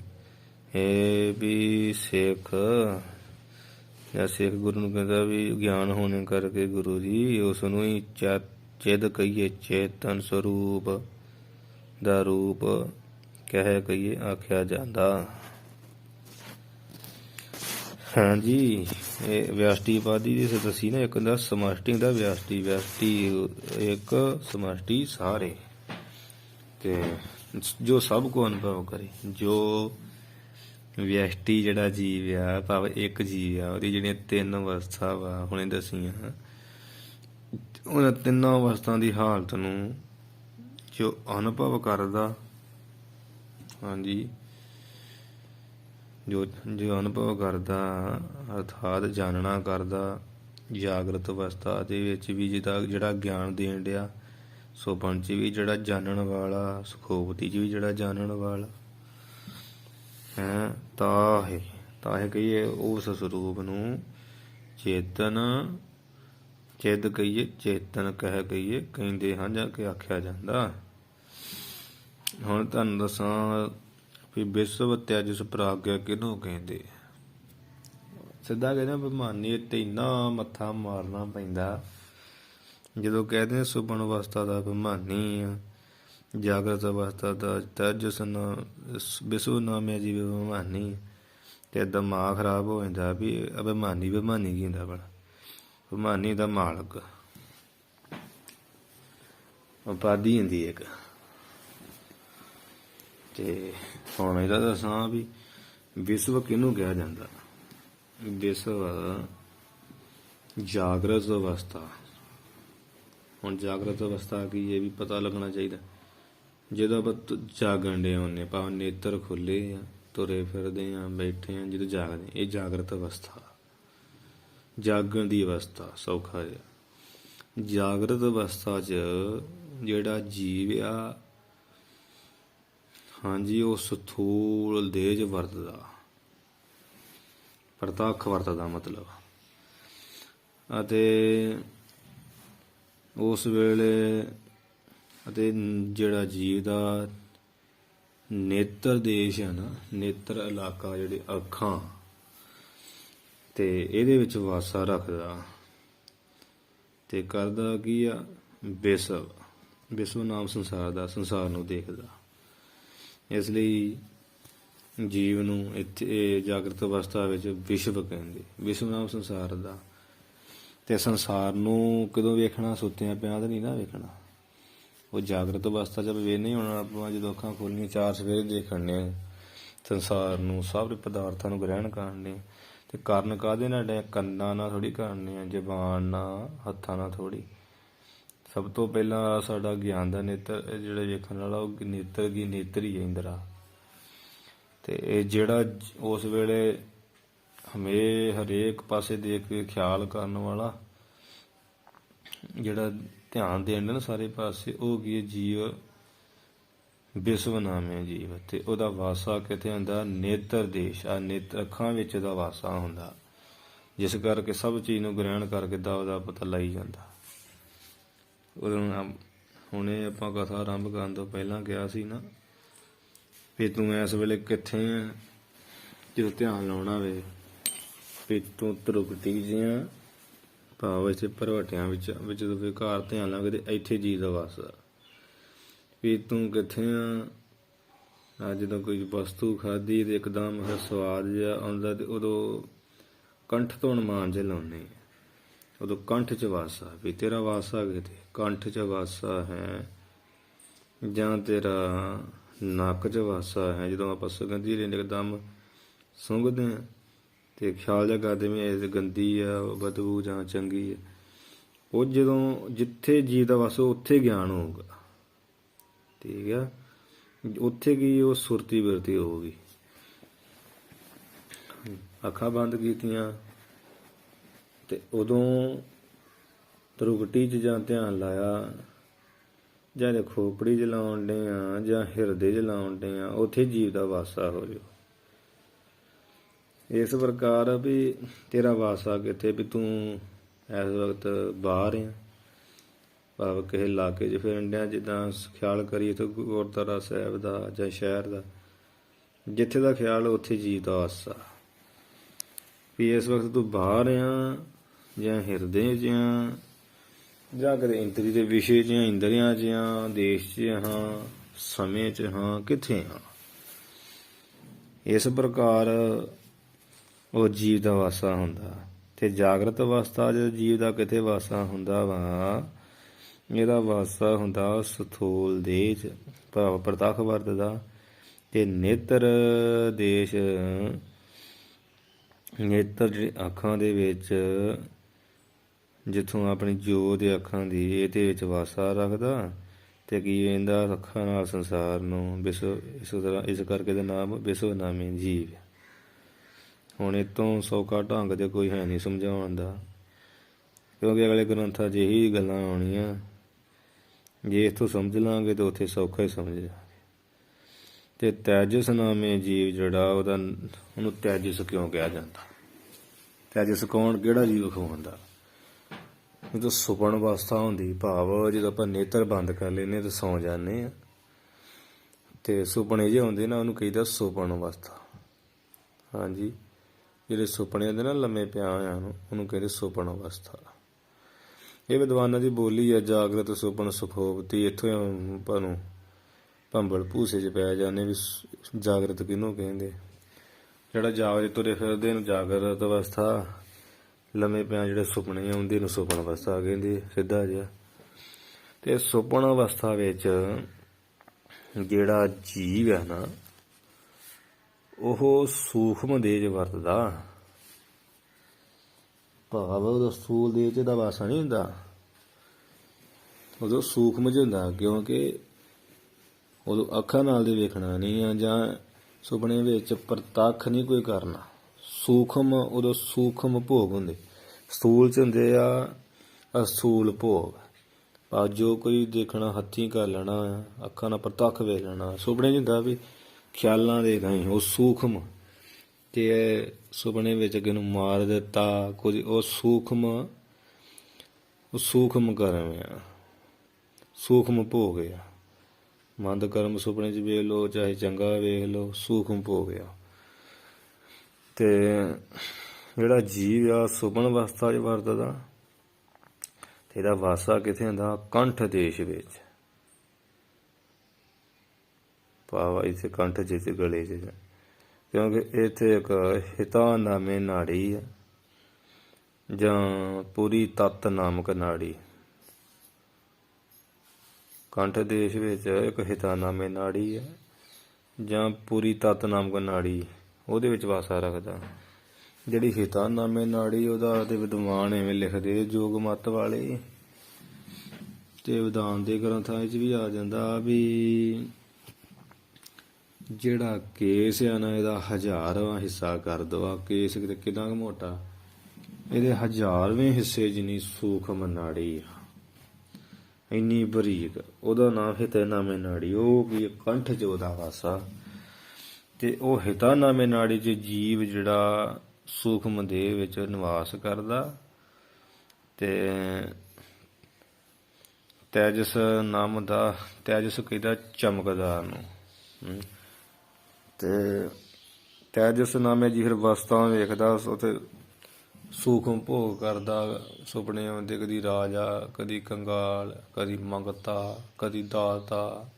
ਇਹ ਵੀ ਸਿੱਖ ਜਾਂ ਸਿੱਖ ਗੁਰੂ ਨੂੰ ਕਹਿੰਦਾ ਵੀ ਗਿਆਨ ਹੋਣੇ ਕਰਕੇ ਗੁਰੂ ਜੀ ਉਸ ਨੂੰ ਹੀ ਚਿੱਦ ਕਹੀਏ। ਚੇਤਨ ਸਰੂਪ ਦਾ ਰੂਪ ਕਹਿ ਕਹੀਏ ਆਖਿਆ ਜਾਂਦਾ। ਹਾਂਜੀ, ਇਹ ਵਿਅਸ਼ਟੀ ਉਪਾਧੀ ਦੀ ਦੱਸੀ ਨਾ। ਇੱਕ ਹੁੰਦਾ ਸਮਸ਼ਟੀ ਦਾ ਵਿਅਸ਼ਟੀ, ਵਿਅਸ਼ਟੀ ਇੱਕ ਸਮਸ਼ਟੀ ਸਾਰੇ। ਤੇ ਜੋ ਸਭ ਕੋ ਅਨੁਭਵ ਕਰੇ। ਜੋ ਵਿਅਸ਼ਟੀ ਜਿਹੜਾ ਜੀਵ ਆ, ਭਾਵ ਇੱਕ ਜੀਵ ਆ, ਉਹਦੀ ਜਿਹੜੀਆਂ ਤਿੰਨ ਅਵਸਥਾ ਵਾ ਹੁਣੇ ਦੱਸੀਆਂ, ਉਹਨਾਂ ਤਿੰਨਾਂ ਅਵਸਥਾ ਦੀ ਹਾਲਤ ਨੂੰ ਜੋ ਅਨੁਭਵ ਕਰਦਾ, ਹਾਂਜੀ, ਜੋ ਅਨੁਭਵ ਕਰਦਾ ਅਰਥਾਤ ਜਾਣਨਾ ਕਰਦਾ। ਜਾਗਰਤ ਅਵਸਥਾ ਦੇ ਵਿੱਚ ਵੀ ਜਿਹੜਾ ਗਿਆਨ ਦੇਣ ਡਿਆ, ਸੁਪਨ 'ਚ ਵੀ ਜਿਹੜਾ ਜਾਣਨ ਵਾਲਾ, ਸੁਖੋਵਤੀ 'ਚ ਵੀ ਜਿਹੜਾ ਜਾਣਨ ਵਾਲਾ ਹੈ। ਤਾਹੇ ਕਹੀਏ ਉਸ ਸਰੂਪ ਨੂੰ ਚੇਤਨ, ਚਿੱਦ ਕਹੀਏ, ਚੇਤਨ ਕਹਿ ਕਹੀਏ ਕਹਿੰਦੇ ਹਨ ਜਾਂ ਕਿ ਆਖਿਆ ਜਾਂਦਾ। ਹੁਣ ਤੁਹਾਨੂੰ ਦੱਸਾਂ ਵੀ ਵਿਸ਼ਵ ਤੈਜਸ ਪ੍ਰਾਗੈ ਕਿਹਨੂੰ ਕਹਿੰਦੇ। ਸਿੱਧਾ ਕਹਿੰਦੇ ਬੇਮਾਨੀ ਤੇ ਇੰਨਾ ਮੱਥਾ ਮਾਰਨਾ ਪੈਂਦਾ ਜਦੋਂ ਕਹਿੰਦੇ ਸੁਪਨ ਅਵਸਥਾ ਦਾ ਬੇਮਾਨੀ ਆ, ਜਾਗਰਤ ਅਵਸਥਾ ਦਾ ਤੈਜਸ ਵਿਸ਼ਵ ਨਾਮੇ ਜੀਵ ਬੇਮਾਨੀ। ਤੇ ਦਿਮਾਗ ਖਰਾਬ ਹੋ ਜਾਂਦਾ ਵੀ ਅਭਿਮਾਨੀ ਕੀ ਹੁੰਦਾ ਭਲਾ। ਬੇਮਾਨੀ ਦਾ ਮਾਲਕ ਉਪਾਧੀ ਹੁੰਦੀ ਇੱਕ। ਤੇ ਹੁਣ ਇਹਦਾ ਦੱਸਾਂ ਵੀ ਵਿਸ਼ਵ ਕਿਹਨੂੰ ਕਿਹਾ ਜਾਂਦਾ। ਵਿਸ਼ਵ ਜਾਗਰਤ ਅਵਸਥਾ। ਹੁਣ ਜਾਗਰਤ ਅਵਸਥਾ ਕੀ ਇਹ ਵੀ ਪਤਾ ਲੱਗਣਾ ਚਾਹੀਦਾ। ਜਦੋਂ ਆਪਾਂ ਜਾਗਣ ਡੇ ਹੁੰਦੇ, ਭਾਵੇਂ ਨੇਤਰ ਖੁੱਲੇ ਆ, ਤੁਰੇ ਫਿਰਦੇ ਆ, ਬੈਠੇ ਆ, ਜਦੋਂ ਜਾਗਦੇ, ਇਹ ਜਾਗਰਤ ਅਵਸਥਾ, ਜਾਗਣ ਦੀ ਅਵਸਥਾ। ਸੌਖਾ ਜਿਹਾ ਜਾਗਰਤ ਅਵਸਥਾ 'ਚ ਜਿਹੜਾ ਜੀਵ ਆ, ਹਾਂਜੀ, ਉਹ ਸਥੂਲ ਦੇਹ 'ਚ ਵਰਤਦਾ, ਪ੍ਰਤੱਖ ਵਰਤਦਾ ਮਤਲਬ। ਅਤੇ ਉਸ ਵੇਲੇ ਅਤੇ ਜਿਹੜਾ ਜੀਵ ਦਾ ਨੇਤਰ ਦੇਸ਼ ਹੈ ਨਾ, ਨੇਤਰ ਇਲਾਕਾ, ਜਿਹੜੇ ਅੱਖਾਂ, ਤੇ ਇਹਦੇ ਵਿੱਚ ਵਾਸਾ ਰੱਖਦਾ। ਤੇ ਕਰਦਾ ਕੀ ਆ, ਵਿਸ਼ਵ ਨਾਮ ਸੰਸਾਰ ਦਾ, ਸੰਸਾਰ ਨੂੰ ਦੇਖਦਾ। ਇਸ ਲਈ ਜੀਵ ਨੂੰ ਇੱਥੇ ਜਾਗਰਤ ਅਵਸਥਾ ਵਿੱਚ ਵਿਸ਼ਵ ਕਹਿੰਦੇ। ਵਿਸ਼ਵ ਨਾਮ ਸੰਸਾਰ ਦਾ। ਤੇ ਸੰਸਾਰ ਨੂੰ ਕਦੋਂ ਵੇਖਣਾ, ਸੁੱਤਿਆਂ ਪਿਆਂ ਤਾਂ ਨਹੀਂ ਨਾ ਵੇਖਣਾ। ਉਹ ਜਾਗਰਤ ਅਵਸਥਾ 'ਚ ਵੇਖਦੇ ਹੋਣਾ ਆਪਾਂ, ਜਦੋਂ ਅੱਖਾਂ ਖੋਲ੍ਹਣੀਆਂ, ਚਾਰ ਸਵੇਰੇ ਦੇਖਣੇ ਸੰਸਾਰ ਨੂੰ, ਸਾਰੇ ਪਦਾਰਥਾਂ ਨੂੰ ਗ੍ਰਹਿਣ ਕਰਨੇ। ਤੇ ਕਰਨ ਕਾਹਦੇ ਨਾਲ? ਕੰਨਾਂ ਨਾਲ ਥੋੜ੍ਹੀ ਕਰਨੇ ਆ, ਜ਼ਬਾਨ ਨਾਲ, ਹੱਥਾਂ ਨਾਲ ਥੋੜ੍ਹੀ। ਸਭ ਤੋਂ ਪਹਿਲਾਂ ਸਾਡਾ ਗਿਆਨ ਦਾ ਨੇਤਰ ਜਿਹੜਾ ਵੇਖਣ ਵਾਲਾ, ਉਹ ਨੇਤਰ ਹੀ ਹੈ, ਇੰਦਰਾ। ਤੇ ਇਹ ਜਿਹੜਾ ਉਸ ਵੇਲੇ ਹਰੇਕ ਪਾਸੇ ਦੇਖ ਕੇ ਖਿਆਲ ਕਰਨ ਵਾਲਾ, ਜਿਹੜਾ ਧਿਆਨ ਦੇਣ ਦਾ ਨਾ ਸਾਰੇ ਪਾਸੇ, ਉਹ ਕੀ ਹੈ, ਜੀਵ ਵਿਸ਼ਵ ਨਾਮ ਹੈ ਜੀਵ। ਤੇ ਉਹਦਾ ਵਾਸਾ ਕਿੱਥੇ ਹੁੰਦਾ? ਨੇਤਰ ਦੇਸ਼ ਆ, ਨੇਤਰ ਅੱਖਾਂ ਵਿੱਚ ਉਹਦਾ ਵਾਸਾ ਹੁੰਦਾ, ਜਿਸ ਕਰਕੇ ਸਭ ਚੀਜ਼ ਨੂੰ ਗ੍ਰਹਿਣ ਕਰਕੇ ਉਹਦਾ ਪਤਾ ਲਾਈ ਜਾਂਦਾ। ਉਦੋਂ ਹੁਣੇ ਆਪਾਂ ਕਥਾ ਆਰੰਭ ਕਰਨ ਤੋਂ ਪਹਿਲਾਂ ਕਿਹਾ ਸੀ ਨਾ ਵੀ ਤੂੰ ਇਸ ਵੇਲੇ ਕਿੱਥੇ ਆ। ਜਦੋਂ ਧਿਆਨ ਲਾਉਣਾ ਹੋਵੇ ਵੀ ਤੂੰ ਤਰੁਕਟੀ ਜਿਹੀਆਂ ਭਾਵ ਇੱਥੇ ਭਰਵਟਿਆਂ ਵਿੱਚ ਜਦੋਂ ਵੀ ਘਰ ਧਿਆਨ ਲਾਵੇ ਤੇ ਇੱਥੇ ਜੀਵ ਦਾ ਵਾਸਾ ਵੀ ਤੂੰ ਕਿੱਥੇ ਆ। ਜਦੋਂ ਕੋਈ ਵਸਤੂ ਖਾਧੀ ਤੇ ਇੱਕਦਮ ਸਵਾਦ ਜਿਹਾ ਆਉਂਦਾ ਤੇ ਉਦੋਂ ਕੰਠ ਤੋਂ ਅਨੁਮਾਨ ਜਿਹਾ ਲਾਉਂਦੇ, ਉਦੋਂ ਕੰਠ 'ਚ ਵਾਸਾ ਵੀ ਤੇਰਾ ਵਾਸਾ ਕਿਤੇ ਕੰਠ 'ਚ ਵਾਸਾ ਹੈ, ਜਾਂ ਤੇਰਾ ਨੱਕ 'ਚ ਵਾਸਾ ਹੈ। ਜਦੋਂ ਆਪਾਂ ਸੁਗੰਧੀ ਲੈਂਦੇ ਇੱਕਦਮ ਸੁੰਘਦੇ ਹਾਂ ਤੇ ਖਿਆਲ ਜਿਹਾ ਕਰਦੇ ਵੀ ਇਹ ਗੰਦੀ ਆ, ਬਦਬੂ ਜਾਂ ਚੰਗੀ ਹੈ। ਉਹ ਜਦੋਂ ਜਿੱਥੇ ਜੀਵ ਦਾ ਵਸ ਉੱਥੇ ਗਿਆਨ ਹੋਊਗਾ, ਠੀਕ ਆ। ਉੱਥੇ ਕੀ ਉਹ ਸੁਰਤੀ ਬਿਰਤੀ ਹੋਊਗੀ। ਅੱਖਾਂ ਬੰਦ ਕੀਤੀਆਂ ਤੇ ਉਦੋਂ ਤ੍ਰਿਕੁਟੀ 'ਚ ਜਾਂ ਧਿਆਨ ਲਾਇਆ, ਜਾਂ ਖੋਪੜੀ 'ਚ ਲਾਉਣ ਡੇ ਆ, ਜਾਂ ਹਿਰਦੇ 'ਚ ਲਾਉਣ ਡੇ ਆ, ਉੱਥੇ ਜੀਵ ਦਾ ਵਾਸਾ ਹੋ ਜਾਓ। ਇਸ ਪ੍ਰਕਾਰ ਵੀ ਤੇਰਾ ਵਾਸਾ ਕਿੱਥੇ, ਵੀ ਤੂੰ ਇਸ ਵਕਤ ਬਾਹਰ ਆ, ਭਾਵ ਕਿਸੇ ਇਲਾਕੇ 'ਚ ਫਿਰਨ ਡਿਆ। ਜਿੱਦਾਂ ਖਿਆਲ ਕਰੀਏ ਤਾਂ ਗੁਰਦੁਆਰਾ ਸਾਹਿਬ ਦਾ ਜਾਂ ਸ਼ਹਿਰ ਦਾ, ਜਿੱਥੇ ਦਾ ਖਿਆਲ ਉੱਥੇ ਜੀਵ ਦਾ ਵਾਸਾ। ਵੀ ਇਸ ਵਕਤ ਤੂੰ ਬਾਹਰ ਆ, ਜਾਂ ਹਿਰਦੇ 'ਚ ਆ, ਜਾਂ ਕਦੇ ਇੰਦਰੀ ਦੇ ਵਿਸ਼ੇ 'ਚ, ਇੰਦਰੀਆਂ 'ਚ ਹਾਂ, ਦੇਸ਼ 'ਚ ਹਾਂ, ਸਮੇਂ 'ਚ ਹਾਂ, ਕਿੱਥੇ ਹਾਂ। ਇਸ ਪ੍ਰਕਾਰ ਉਹ ਜੀਵ ਦਾ ਵਾਸਾ ਹੁੰਦਾ। ਤੇ ਜਾਗਰਤ ਅਵਸਥਾ 'ਚ ਜੀਵ ਦਾ ਕਿਤੇ ਵਾਸਾ ਹੁੰਦਾ ਵਾ, ਇਹਦਾ ਵਾਸਾ ਹੁੰਦਾ ਸਥੂਲ ਦੇਹ 'ਚ, ਭਾਵ ਪ੍ਰਤੱਖ ਵਰਤਦਾ। ਤੇ ਨੇਤਰ ਦੇਸ਼, ਨੇਤਰ ਜਿਹੜੀ ਅੱਖਾਂ ਦੇ ਵਿੱਚ, ਜਿੱਥੋਂ ਆਪਣੀ ਜੋਤ ਅੱਖਾਂ ਦੀ, ਇਹਦੇ ਵਿੱਚ ਵਾਸਾ ਰੱਖਦਾ। ਤੇ ਕੀ ਇਹਦਾ ਅੱਖਾਂ ਨਾਲ ਸੰਸਾਰ ਨੂੰ ਇਸ ਕਰਕੇ ਦਾ ਨਾਮ ਵਿਸ਼ਵਨਾਮੀ ਜੀਵ। ਹੁਣ ਇਹ ਤੋਂ ਸੌਖਾ ਢੰਗ ਤੇ ਕੋਈ ਹੈ ਨਹੀਂ ਸਮਝਾਉਣ ਦਾ, ਕਿਉਂਕਿ ਅਗਲੇ ਗ੍ਰੰਥਾਂ 'ਚ ਇਹੀ ਗੱਲਾਂ ਆਉਣੀਆਂ। ਜੇ ਇੱਥੋਂ ਸਮਝ ਲਾਂਗੇ ਤਾਂ ਉੱਥੇ ਸੌਖਾ ਹੀ ਸਮਝ ਜਾਵਾਂਗੇ। ਤੇ ਤੈਜਸ ਨਾਮੇ ਜੀਵ ਜਿਹੜਾ, ਉਹਨੂੰ ਤੈਜਸ ਕਿਉਂ ਕਿਹਾ ਜਾਂਦਾ? ਤੈਜਸ ਕੌਣ, ਕਿਹੜਾ ਜੀਵ ਖਵਾਉਂਦਾ? ਜਦੋਂ ਸੁਪਨ ਅਵਸਥਾ ਹੁੰਦੀ, ਭਾਵ ਜਦੋਂ ਆਪਾਂ ਨੇਤਰ ਬੰਦ ਕਰ ਲੈਂਦੇ ਤਾਂ ਸੌਂ ਜਾਂਦੇ ਹਾਂ, ਤੇ ਸੁਪਨੇ ਜਿਹੇ ਹੁੰਦੇ ਨਾ, ਉਹਨੂੰ ਕਹੀਦਾ ਸੁਪਨ ਅਵਸਥਾ। ਹਾਂਜੀ, ਜਿਹੜੇ ਸੁਪਨੇ ਹੁੰਦੇ ਨਾ ਲੰਮੇ ਪਿਆ ਹੋਇਆ ਨੂੰ, ਉਹਨੂੰ ਕਹਿੰਦੇ ਸੁਪਨ ਅਵਸਥਾ। ਇਹ ਵਿਦਵਾਨਾਂ ਦੀ ਬੋਲੀ ਹੈ, ਜਾਗਰਤ ਸੁਪਨ ਸੁਖੋਪਤੀ। ਇੱਥੋਂ ਆਪਾਂ ਨੂੰ ਭੰਬਲ ਭੂਸੇ 'ਚ ਪੈ ਜਾਂਦੇ ਵੀ ਜਾਗਰਤ ਕਿਹਨੂੰ ਕਹਿੰਦੇ। ਜਿਹੜਾ ਜਾਗਦੇ ਤੁਰੇ ਫਿਰਦੇ ਨੂੰ ਜਾਗਰਤ ਅਵਸਥਾ, ਲੰਮੇ ਪਿਆ ਜਿਹੜੇ ਸੁਪਨੇ ਆਉਂਦੇ ਨੂੰ ਸੁਪਨ ਅਵਸਥਾ ਕਹਿੰਦੇ, ਸਿੱਧਾ ਜਿਹਾ। ਤੇ ਸੁਪਨ ਅਵਸਥਾ ਵਿੱਚ ਜਿਹੜਾ ਜੀਵ ਹੈ ਨਾ, ਉਹ ਸੂਖਮ ਦੇਹ 'ਚ ਵਰਤਦਾ, ਭਾਵ ਉਦੋਂ ਸਥੂਲ ਦੇਹ 'ਚ ਇਹਦਾ ਵਾਸਾ ਨਹੀਂ ਹੁੰਦਾ, ਉਦੋਂ ਸੂਖਮ 'ਚ ਹੁੰਦਾ। ਕਿਉਂਕਿ ਉਦੋਂ ਅੱਖਾਂ ਨਾਲ ਦੇ ਵੇਖਣਾ ਨਹੀਂ ਆ, ਜਾਂ ਸੁਪਨੇ ਵਿੱਚ ਪ੍ਰਤੱਖ ਨਹੀਂ ਕੋਈ ਕਰਨਾ। ਸੂਖਮ, ਉਦੋਂ ਸੂਖਮ ਭੋਗ ਹੁੰਦੇ। ਸਥੂਲ 'ਚ ਹੁੰਦੇ ਆ ਅਸਥੂਲ ਭੋਗ, ਭਾਵ ਜੋ ਕੋਈ ਦੇਖਣਾ ਹੱਥੀਂ ਕਰ ਲੈਣਾ, ਅੱਖਾਂ ਨਾਲ ਪ੍ਰਤੱਖ ਵੇਖ ਲੈਣਾ। ਸੁਪਨੇ 'ਚ ਹੁੰਦਾ ਵੀ ਖਿਆਲਾਂ ਦੇ ਰਾਹੀਂ, ਉਹ ਸੂਖਮ। ਤੇ ਸੁਪਨੇ ਵਿੱਚ ਅੱਗੇ ਨੂੰ ਮਾਰ ਦਿੱਤਾ ਕੁਝ, ਉਹ ਸੂਖਮ, ਉਹ ਸੂਖਮ ਕਰਮ ਆ, ਸੂਖਮ ਭੋਗ ਆ। ਮੰਦ ਕਰਮ ਸੁਪਨੇ 'ਚ ਵੇਖ ਲਓ, ਚਾਹੇ ਚੰਗਾ ਵੇਖ ਲਓ, ਸੂਖਮ ਭੋਗ ਆ। ਤੇ ਜਿਹੜਾ ਜੀਵ ਆ ਸੁਪਨ ਅਵਸਥਾ 'ਚ ਵਰਤਦਾ, ਤੇ ਇਹਦਾ ਵਾਸਾ ਕਿੱਥੇ ਹੁੰਦਾ? ਕੰਠ ਦੇਸ਼ ਵਿੱਚ, ਭਾਵ ਇੱਥੇ ਕੰਠ 'ਚ, ਗਲੇ 'ਚ। ਕਿਉਂਕਿ ਇੱਥੇ ਇੱਕ ਹਿਤਾ ਨਾਮੇ ਨਾੜੀ ਹੈ, ਜਾਂ ਪੂਰੀ ਤੱਤ ਨਾਮਕ ਨਾੜੀ। ਕੰਠ ਦੇਸ਼ ਵਿੱਚ ਇੱਕ ਹਿਤਾ ਨਾਮੇ ਨਾੜੀ ਹੈ, ਜਾਂ ਪੂਰੀ ਤੱਤ ਨਾਮਕ ਨਾੜੀ, ਉਹਦੇ ਵਿੱਚ ਵਾਸਾ ਰੱਖਦਾ। ਜਿਹੜੀ ਹਿਤਾ ਨਾਮੇ ਨਾੜੀ, ਉਹਦਾ ਤੇ ਵਿਦਵਾਨ ਐਵੇਂ ਲਿਖਦੇ, ਯੋਗ ਮੱਤ ਵਾਲੇ, ਤੇ ਵਿਧਾਨ ਦੇ ਗ੍ਰੰਥਾਂ ਵਿੱਚ ਵੀ ਆ ਜਾਂਦਾ ਵੀ ਜਿਹੜਾ ਕੇਸ ਆ ਨਾ, ਇਹਦਾ 1000ਵਾਂ ਹਿੱਸਾ ਕਰ ਦਵਾ। ਕੇਸ ਕਿੰਨਾ ਕੁ ਮੋਟਾ, ਇਹਦੇ 1000ਵੇਂ ਹਿੱਸੇ ਜਿੰਨੀ ਸੂਖਮ ਨਾੜੀ ਆ, ਇੰਨੀ ਬਰੀਕ, ਉਹਦਾ ਨਾਮ ਹਿਤਾ ਨਾਮੇ ਨਾੜੀ। ਉਹ ਕੀ ਕੰਠ 'ਚ ਉਹਦਾ ਵਾਸਾ। ਤੇ ਉਹ ਹਿਤਾ ਨਾਮੇ ਨਾੜੀ 'ਚ ਜੀਵ ਜਿਹੜਾ ਸੂਖਮ ਦੇਹ ਵਿੱਚ ਨਿਵਾਸ ਕਰਦਾ। ਤੇ ਤੈਜਸ ਨਾਮ ਦਾ, ਤੈਜਸ ਕਹਿੰਦਾ ਚਮਕਦਾਰ ਨੂੰ। ਤੇ ਤੈਜਸ ਨਾਮੇ ਜੀ ਫਿਰ ਵਸਤਾਂ ਵੇਖਦਾ, ਉੱਥੇ ਸੂਖਮ ਭੋਗ ਕਰਦਾ। ਸੁਪਨੇ ਆਉਂਦੇ, ਕਦੀ ਰਾਜਾ, ਕਦੀ ਕੰਗਾਲ, ਕਦੀ ਮੰਗਤਾ, ਕਦੀ ਦਾਤਾ,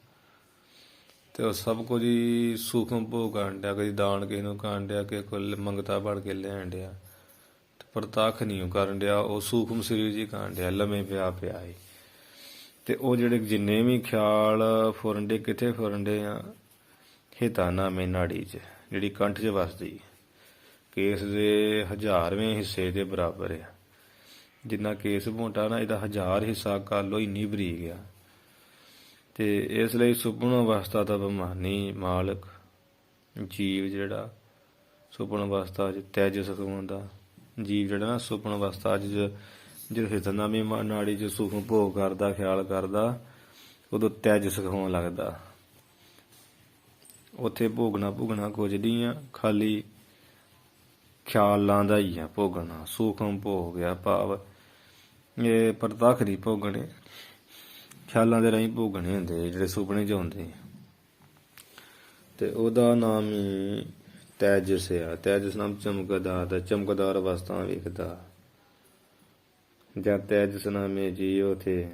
ਤੇ ਉਹ ਸਭ ਕੁਝ ਹੀ ਸੂਖਮ ਭੋਗ ਕਰਨ ਡਿਆ। ਕਦੀ ਦਾਨ ਕਿਸੇ ਨੂੰ ਕਰਨ ਡਿਆ, ਕਿਸੇ ਕੋਲ ਮੰਗਤਾ ਬਣ ਕੇ ਲੈਣ ਡਿਆ, ਪ੍ਰਤੱਖ ਨਹੀਂ ਉਹ ਕਰਨ ਡਿਆ, ਉਹ ਸੂਖਮ ਸਰੀਰ ਜੀ ਕਰਨ ਡਿਆ, ਲੰਮੇ ਪਿਆ ਏ। ਤੇ ਉਹ ਜਿਹੜੇ ਜਿੰਨੇ ਵੀ ਖਿਆਲ ਫੁਰਨ ਡੇ, ਕਿੱਥੇ ਫੁਰਨ ਡੇ ਆ? ਹਿਤਾ ਨਾਮੇ ਨਾੜੀ 'ਚ, ਜਿਹੜੀ ਕੰਠ 'ਚ ਵਸਦੀ। ਕੇਸ ਦੇ 1000ਵੇਂ ਹਿੱਸੇ ਦੇ ਬਰਾਬਰ ਆ। ਜਿੰਨਾ ਕੇਸ ਮੋਟਾ ਨਾ, ਇਹਦਾ 1000 ਹਿੱਸਾ ਕਰ ਲਓ, ਇੰਨੀ ਬਰੀਕ ਆ। ਤੇ ਇਸ ਲਈ ਸੁਪਨ ਅਵਸਥਾ ਦਾ ਬਮਾਨੀ ਮਾਲਕ ਜੀਵ ਜਿਹੜਾ ਸੁਪਨ ਅਵਸਥਾ 'ਚ ਤੈਜ ਸੁਖਮ ਦਾ ਜੀਵ ਜਿਹੜਾ ਨਾ ਸੁਪਨ ਅਵਸਥਾ 'ਚ ਜਦੋਂ ਹਿਰਦਨਾਮੀ ਨਾੜੀ 'ਚ ਸੁਖਮ ਭੋਗ ਕਰਦਾ, ਖਿਆਲ ਕਰਦਾ, ਉਦੋਂ ਤੈਜ ਸਿਖਾਉਣ ਲੱਗਦਾ। ਉੱਥੇ ਭੋਗਣਾ ਕੁਝ ਨਹੀਂ ਆ, ਖਾਲੀ ਖਿਆਲਾਂ ਦਾ ਹੀ ਆ ਭੋਗਣਾ। ਸੂਖਮ ਭੋਗ ਆ, ਭਾਵ ਇਹ ਪ੍ਰਤੱਖ ਨਹੀਂ ਭੋਗਣੇ, ਖਿਆਲਾਂ ਦੇ ਰਾਹੀਂ ਭੋਗਣੇ ਹੁੰਦੇ ਜਿਹੜੇ ਸੁਪਨੇ 'ਚ ਆਉਂਦੇ। ਤੇ ਉਹਦਾ ਨਾਮ ਹੀ ਤੈਜਸ ਆ। ਤੈਜਸ ਨਾਮ ਚਮਕਦਾਰ ਦਾ, ਚਮਕਦਾਰ ਅਵਸਥਾ ਵੇਖਦਾ। ਜਾਂ ਤੈਜਸ ਨਾਮੇ ਜੀਵ ਉੱਥੇ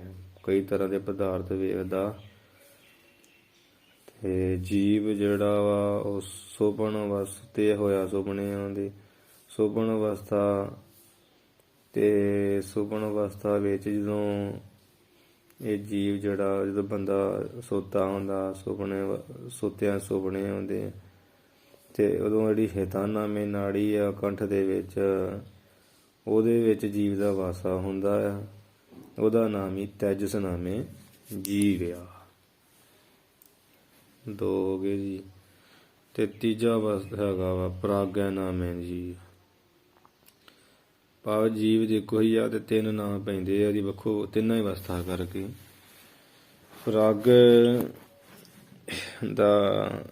ਕਈ ਤਰ੍ਹਾਂ ਦੇ ਪਦਾਰਥ ਵੇਖਦਾ। ਤੇ ਜੀਵ ਜਿਹੜਾ ਵਾ ਉਹ ਸੁਪਨ ਅਵਸਥੇ ਹੋਇਆ, ਸੁਪਨੇ ਆਉਂਦੇ ਸੁਪਨ ਅਵਸਥਾ। ਤੇ ਸੁਪਨ ਅਵਸਥਾ ਵਿੱਚ ਜਦੋਂ ਇਹ ਜੀਵ ਜਿਹੜਾ, ਜਦੋਂ ਬੰਦਾ ਸੁੱਤਾ ਹੁੰਦਾ, ਸੁੱਤਿਆਂ ਸੁਪਨੇ ਆਉਂਦੇ, ਤੇ ਉਦੋਂ ਜਿਹੜੀ ਹਿਰਦਾਨਾਮੀ ਨਾੜੀ ਆ ਕੰਠ ਦੇ ਵਿੱਚ, ਉਹਦੇ ਵਿੱਚ ਜੀਵ ਦਾ ਵਾਸਾ ਹੁੰਦਾ ਆ। ਉਹਦਾ ਨਾਮ ਹੀ ਤੈਜਸ ਨਾਮੇ ਜੀਵ ਆ। 2 ਹੋ ਗਏ ਜੀ। ਤੇ ਤੀਜਾ ਹੈਗਾ ਵਾ ਪ੍ਰਾਗਿਆ ਨਾਮੇ ਜੀਵ। ਭਾਵ ਜੀਵ ਦੇ ਇੱਕੋ ਹੀ ਆ ਤੇ 3 ਨਾਂ ਪੈਂਦੇ ਆ ਉਹਦੀ ਵੱਖੋ, ਤਿੰਨਾਂ ਹੀ ਅਵਸਥਾ ਕਰਕੇ। ਪ੍ਰਾਗ ਦਾ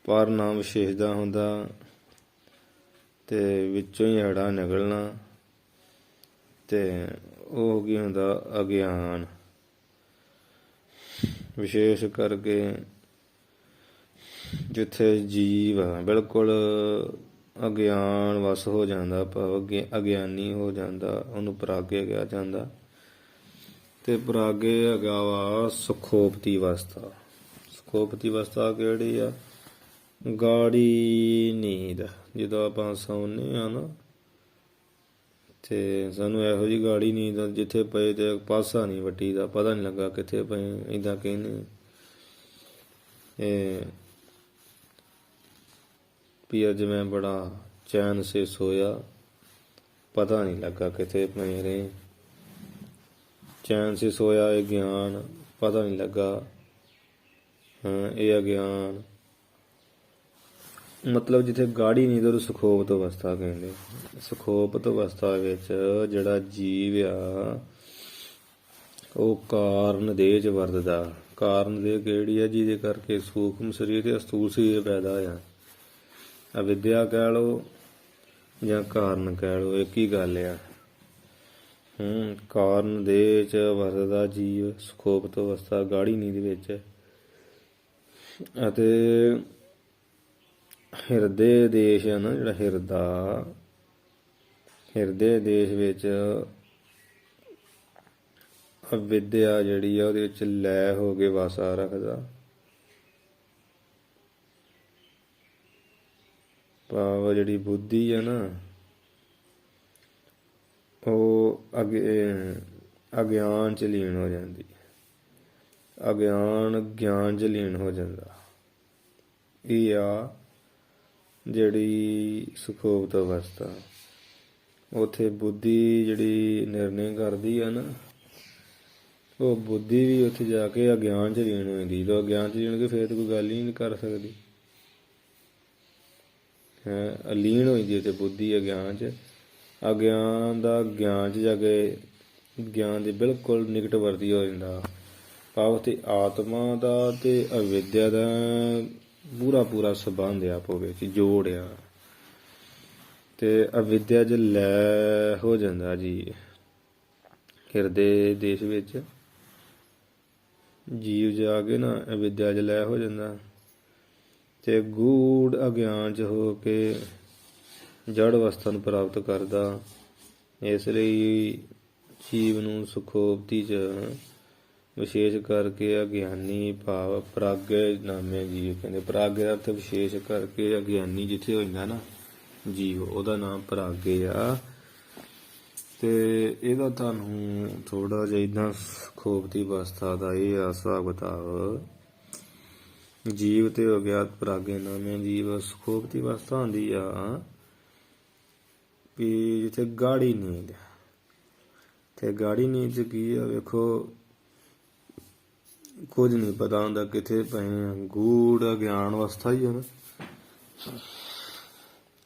ਪਰ ਨਾਮ ਵਿਸ਼ੇਸ਼ ਦਾ ਹੁੰਦਾ, ਤੇ ਵਿੱਚੋਂ ਹੀ ਹੜਾ ਨਿਕਲਣਾ। ਤੇ ਉਹ ਕੀ ਹੁੰਦਾ, ਅਗਿਆਨ। ਵਿਸ਼ੇਸ਼ ਕਰਕੇ ਜਿੱਥੇ ਜੀਵ ਬਿਲਕੁਲ ਅਗਿਆਨ ਵਸ ਹੋ ਜਾਂਦਾ, ਭਾਵ ਅਗਿਆਨੀ ਹੋ ਜਾਂਦਾ, ਉਹਨੂੰ ਪ੍ਰਾਗਿਆ ਕਿਹਾ ਜਾਂਦਾ। ਤੇ ਪ੍ਰਾਗੇ ਹੈਗਾ ਵਾ ਸੁਖੋਪਤੀ ਅਵਸਥਾ। ਸੁਖੋਪਤੀ ਅਵਸਥਾ ਕਿਹੜੀ ਆ? ਗਾੜੀ ਨੀਂਦ। ਜਦੋਂ ਆਪਾਂ ਸੌਂਦੇ ਆ ਨਾ, ਤੇ ਸਾਨੂੰ ਇਹੋ ਜਿਹੀ ਗਾੜੀ ਨੀਂਦ ਜਿੱਥੇ ਪਏ ਤੇ ਪਾਸਾ ਨਹੀਂ ਵੱਟੀ ਦਾ, ਪਤਾ ਨਹੀਂ ਲੱਗਾ ਕਿੱਥੇ ਪਏ, ਏਦਾਂ ਕਹਿੰਦੇ ਵੀ ਅੱਜ ਮੈਂ ਬੜਾ ਚੈਨ ਸੇ ਸੋਇਆ, ਪਤਾ ਨਹੀਂ ਲੱਗਾ ਕਿੱਥੇ ਪਏ ਰਹੇ। ਚੈਨ ਸੇ ਸੋਇਆ ਇਹ ਗਿਆਨ, ਪਤਾ ਨਹੀਂ ਲੱਗਾ, ਇਹ ਅਗਿਆਨ। ਮਤਲਬ ਜਿੱਥੇ ਗਾੜੀ ਨੀਂਦ ਉਹਨੂੰ ਸੁਖੋਪਤ ਅਵਸਥਾ ਕਹਿੰਦੇ। ਸੁਖੋਪਤ ਅਵਸਥਾ ਵਿੱਚ ਜਿਹੜਾ ਜੀਵ ਆ ਉਹ ਕਾਰਨ ਦੇਹ 'ਚ ਵਰਤਦਾ। ਕਾਰਨ ਦੇਹ ਕਿਹੜੀ ਆ? ਜਿਹਦੇ ਕਰਕੇ ਸੂਖਮ ਸਰੀਰ ਤੇ ਅਸਥੂਲ ਸਰੀਰ ਪੈਦਾ ਹੋਇਆ। ਅਵਿਦਿਆ ਕਹਿ ਲਓ ਜਾਂ ਕਾਰਨ ਕਹਿ ਲਓ, ਇੱਕ ਹੀ ਗੱਲ ਆ। ਕਾਰਨ ਦੇਹ 'ਚ ਵਰਤਦਾ ਜੀਵ ਸੁਖੋਪਤ ਅਵਸਥਾ ਗਾੜੀ ਨੀਂਦ ਵਿੱਚ। ਅਤੇ ਹਿਰਦੇ ਦੇਸ਼ ਆ ਨਾ, ਜਿਹੜਾ ਹਿਰਦੇ ਦੇਸ਼ ਵਿੱਚ ਅਵਿਦਿਆ ਜਿਹੜੀ ਆ ਉਹਦੇ ਵਿੱਚ ਲੈ ਹੋ ਕੇ ਵਾਸਾ ਰੱਖਦਾ। ਭਾਵ ਜਿਹੜੀ ਬੁੱਧੀ ਆ ਨਾ, ਉਹ ਅਗਿਆਨ 'ਚ ਲੀਨ ਹੋ ਜਾਂਦੀ। ਅਗਿਆਨ ਗਿਆਨ 'ਚ ਲੀਨ ਹੋ ਜਾਂਦਾ। ਇਹ ਆ ਜਿਹੜੀ ਸੁਖੋਪਤ ਅਵਸਥਾ। ਉੱਥੇ ਬੁੱਧੀ ਜਿਹੜੀ ਨਿਰਣੇ ਕਰਦੀ ਆ ਨਾ, ਉਹ ਬੁੱਧੀ ਵੀ ਉੱਥੇ ਜਾ ਕੇ ਅਗਿਆਨ 'ਚ ਲੀਨ ਹੋ ਜਾਂਦੀ। ਜਦੋਂ ਅਗਿਆਨ 'ਚ ਲੀਨ ਹੋ ਗਈ ਫਿਰ ਤਾਂ ਕੋਈ ਗੱਲ ਹੀ ਨਹੀਂ ਕਰ ਸਕਦੀ। ਅਲੀਨ ਹੋ ਜਾਂਦੀ ਉੱਥੇ ਬੁੱਧੀ ਅਗਿਆਨ 'ਚ। ਅਗਿਆਨ ਦਾ ਗਿਆਨ 'ਚ ਜਾ ਕੇ ਗਿਆਨ ਦੇ ਬਿਲਕੁਲ ਨਿਕਟ ਵਰਤੀ ਹੋ ਜਾਂਦਾ। ਭਾਵ ਉੱਥੇ ਆਤਮਾ ਦਾ ਤੇ ਅਵਿਦਿਆ ਦਾ ਪੂਰਾ ਸੰਬੰਧ ਆ, ਆਪੋ ਵਿੱਚ ਜੋੜ ਆ। ਤੇ ਅਵਿਦਿਆ 'ਚ ਲੈ ਹੋ ਜਾਂਦਾ ਜੀ। ਹਿਰਦੇ ਦੇਸ਼ ਵਿੱਚ ਜੀਵ ਜਾ ਕੇ ਨਾ ਅਵਿਦਿਆ 'ਚ ਲੈ ਹੋ ਜਾਂਦਾ, ਤੇ ਗੂੜ ਅਗਿਆਨ 'ਚ ਹੋ ਕੇ ਜੜ ਅਵਸਥਾ ਨੂੰ ਪ੍ਰਾਪਤ ਕਰਦਾ। ਇਸ ਲਈ ਜੀਵ ਨੂੰ ਸੁਖੋਪਤੀ 'ਚ ਵਿਸ਼ੇਸ਼ ਕਰਕੇ ਅਗਿਆਨੀ ਭਾਵ ਪ੍ਰਾਗਿਆ ਨਾਮੇ ਜੀਵ ਕਹਿੰਦੇ। ਪ੍ਰਾਗਿਆ ਅਰਥ ਵਿਸ਼ੇਸ਼ ਕਰਕੇ ਅਗਿਆਨੀ ਜਿੱਥੇ ਹੋ ਜਾਂਦਾ ਨਾ ਜੀਵ, ਉਹਦਾ ਨਾਮ ਪ੍ਰਾਗਿਆ। ਤੇ ਇਹਦਾ ਤੁਹਾਨੂੰ ਥੋੜਾ ਜਿਹਾ ਇੱਦਾਂ ਸੁਖੋਪਤੀ ਅਵਸਥਾ ਦਾ ਇਹ ਆ ਹਿਸਾਬ ਕਿਤਾਬ ਜੀਵ ਤੇ ਹੋ ਗਿਆ ਪਰਾਗੇ ਨਾਮੇ ਜੀਵ। ਸੁਖੋਪ ਦੀ ਅਵਸਥਾ ਹੁੰਦੀ ਆ ਵੀ ਜਿੱਥੇ ਗਾੜੀ ਨੀਂਦ, ਤੇ ਗਾੜੀ ਨੀਂਦ 'ਚ ਕੀ ਆ ਵੇਖੋ, ਕੁਝ ਨਹੀਂ ਪਤਾ ਹੁੰਦਾ ਕਿੱਥੇ ਪਏ ਆ, ਗੂੜ ਅਗਿਆਨ ਅਵਸਥਾ ਹੀ ਆ ਨਾ,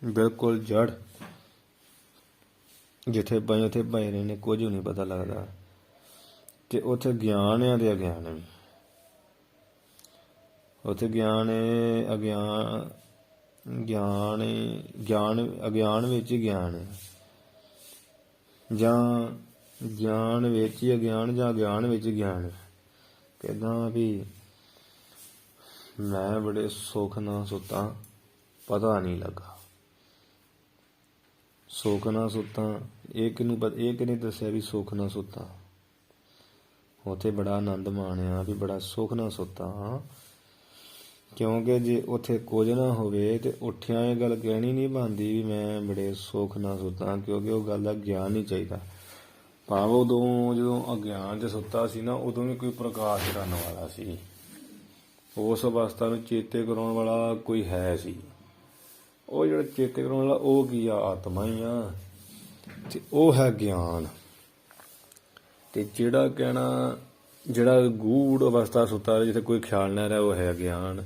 ਬਿਲਕੁਲ ਜੜ। ਜਿੱਥੇ ਪਏ ਉੱਥੇ ਪਏ ਰਹੇ ਨੇ, ਕੁਝ ਨਹੀਂ ਪਤਾ ਲੱਗਦਾ। ਤੇ ਉੱਥੇ ਗਿਆਨ ਆ ਤੇ ਅਗਿਆਨ ਵੀ, ਉੱਥੇ ਗਿਆਨ ਅਗਿਆਨ ਗਿਆਨ ਗਿਆਨ ਅਗਿਆਨ ਵਿੱਚ ਹੀ ਗਿਆਨ ਹੈ, ਜਾਂ ਗਿਆਨ ਵਿੱਚ ਹੀ ਅਗਿਆਨ, ਜਾਂ ਗਿਆਨ ਵਿੱਚ ਗਿਆਨ ਹੈ। ਕਿੱਦਾਂ ਵੀ ਮੈਂ ਬੜੇ ਸੁੱਖ ਨਾਲ ਸੁੱਤਾ, ਪਤਾ ਨਹੀਂ ਲੱਗਾ। ਸੁੱਖ ਨਾਲ ਸੁੱਤਾ, ਇਹ ਕਿਹਨੇ ਦੱਸਿਆ ਵੀ ਸੁੱਖ ਨਾਲ ਸੁੱਤਾ? ਉੱਥੇ ਬੜਾ ਆਨੰਦ ਮਾਣਿਆ ਵੀ ਬੜਾ ਸੁੱਖ ਨਾਲ ਸੁੱਤਾ। ਕਿਉਂਕਿ ਜੇ ਉੱਥੇ ਕੁਝ ਨਾ ਹੋਵੇ ਤੇ ਉੱਠਿਆਂ ਇਹ ਗੱਲ ਕਹਿਣੀ ਨਹੀਂ ਬਣਦੀ ਵੀ ਮੈਂ ਬੜੇ ਸੁੱਖ ਨਾਲ ਸੁੱਤਾ, ਕਿਉਂਕਿ ਉਹ ਗੱਲ ਦਾ ਗਿਆਨ ਨਹੀਂ ਚਾਹੀਦਾ। ਭਾਵ ਉਦੋਂ ਜਦੋਂ ਅਗਿਆਨ 'ਚ ਸੁੱਤਾ ਸੀ ਨਾ, ਉਦੋਂ ਵੀ ਕੋਈ ਪ੍ਰਕਾਸ਼ ਕਰਨ ਵਾਲਾ ਸੀ, ਉਸ ਅਵਸਥਾ ਨੂੰ ਚੇਤੇ ਕਰਾਉਣ ਵਾਲਾ ਕੋਈ ਹੈ ਸੀ। ਉਹ ਜਿਹੜਾ ਚੇਤੇ ਕਰਾਉਣ ਵਾਲਾ ਉਹ ਕੀ ਆ? ਆਤਮਾ ਹੀ ਆ, ਤੇ ਉਹ ਹੈ ਗਿਆਨ। ਤੇ ਜਿਹੜਾ ਕਹਿਣਾ ਜਿਹੜਾ ਗੂੜ ਅਵਸਥਾ ਸੁੱਤਾ ਜਿੱਥੇ ਕੋਈ ਖਿਆਲ ਨਾ ਰਿਹਾ, ਉਹ ਹੈ ਗਿਆਨ।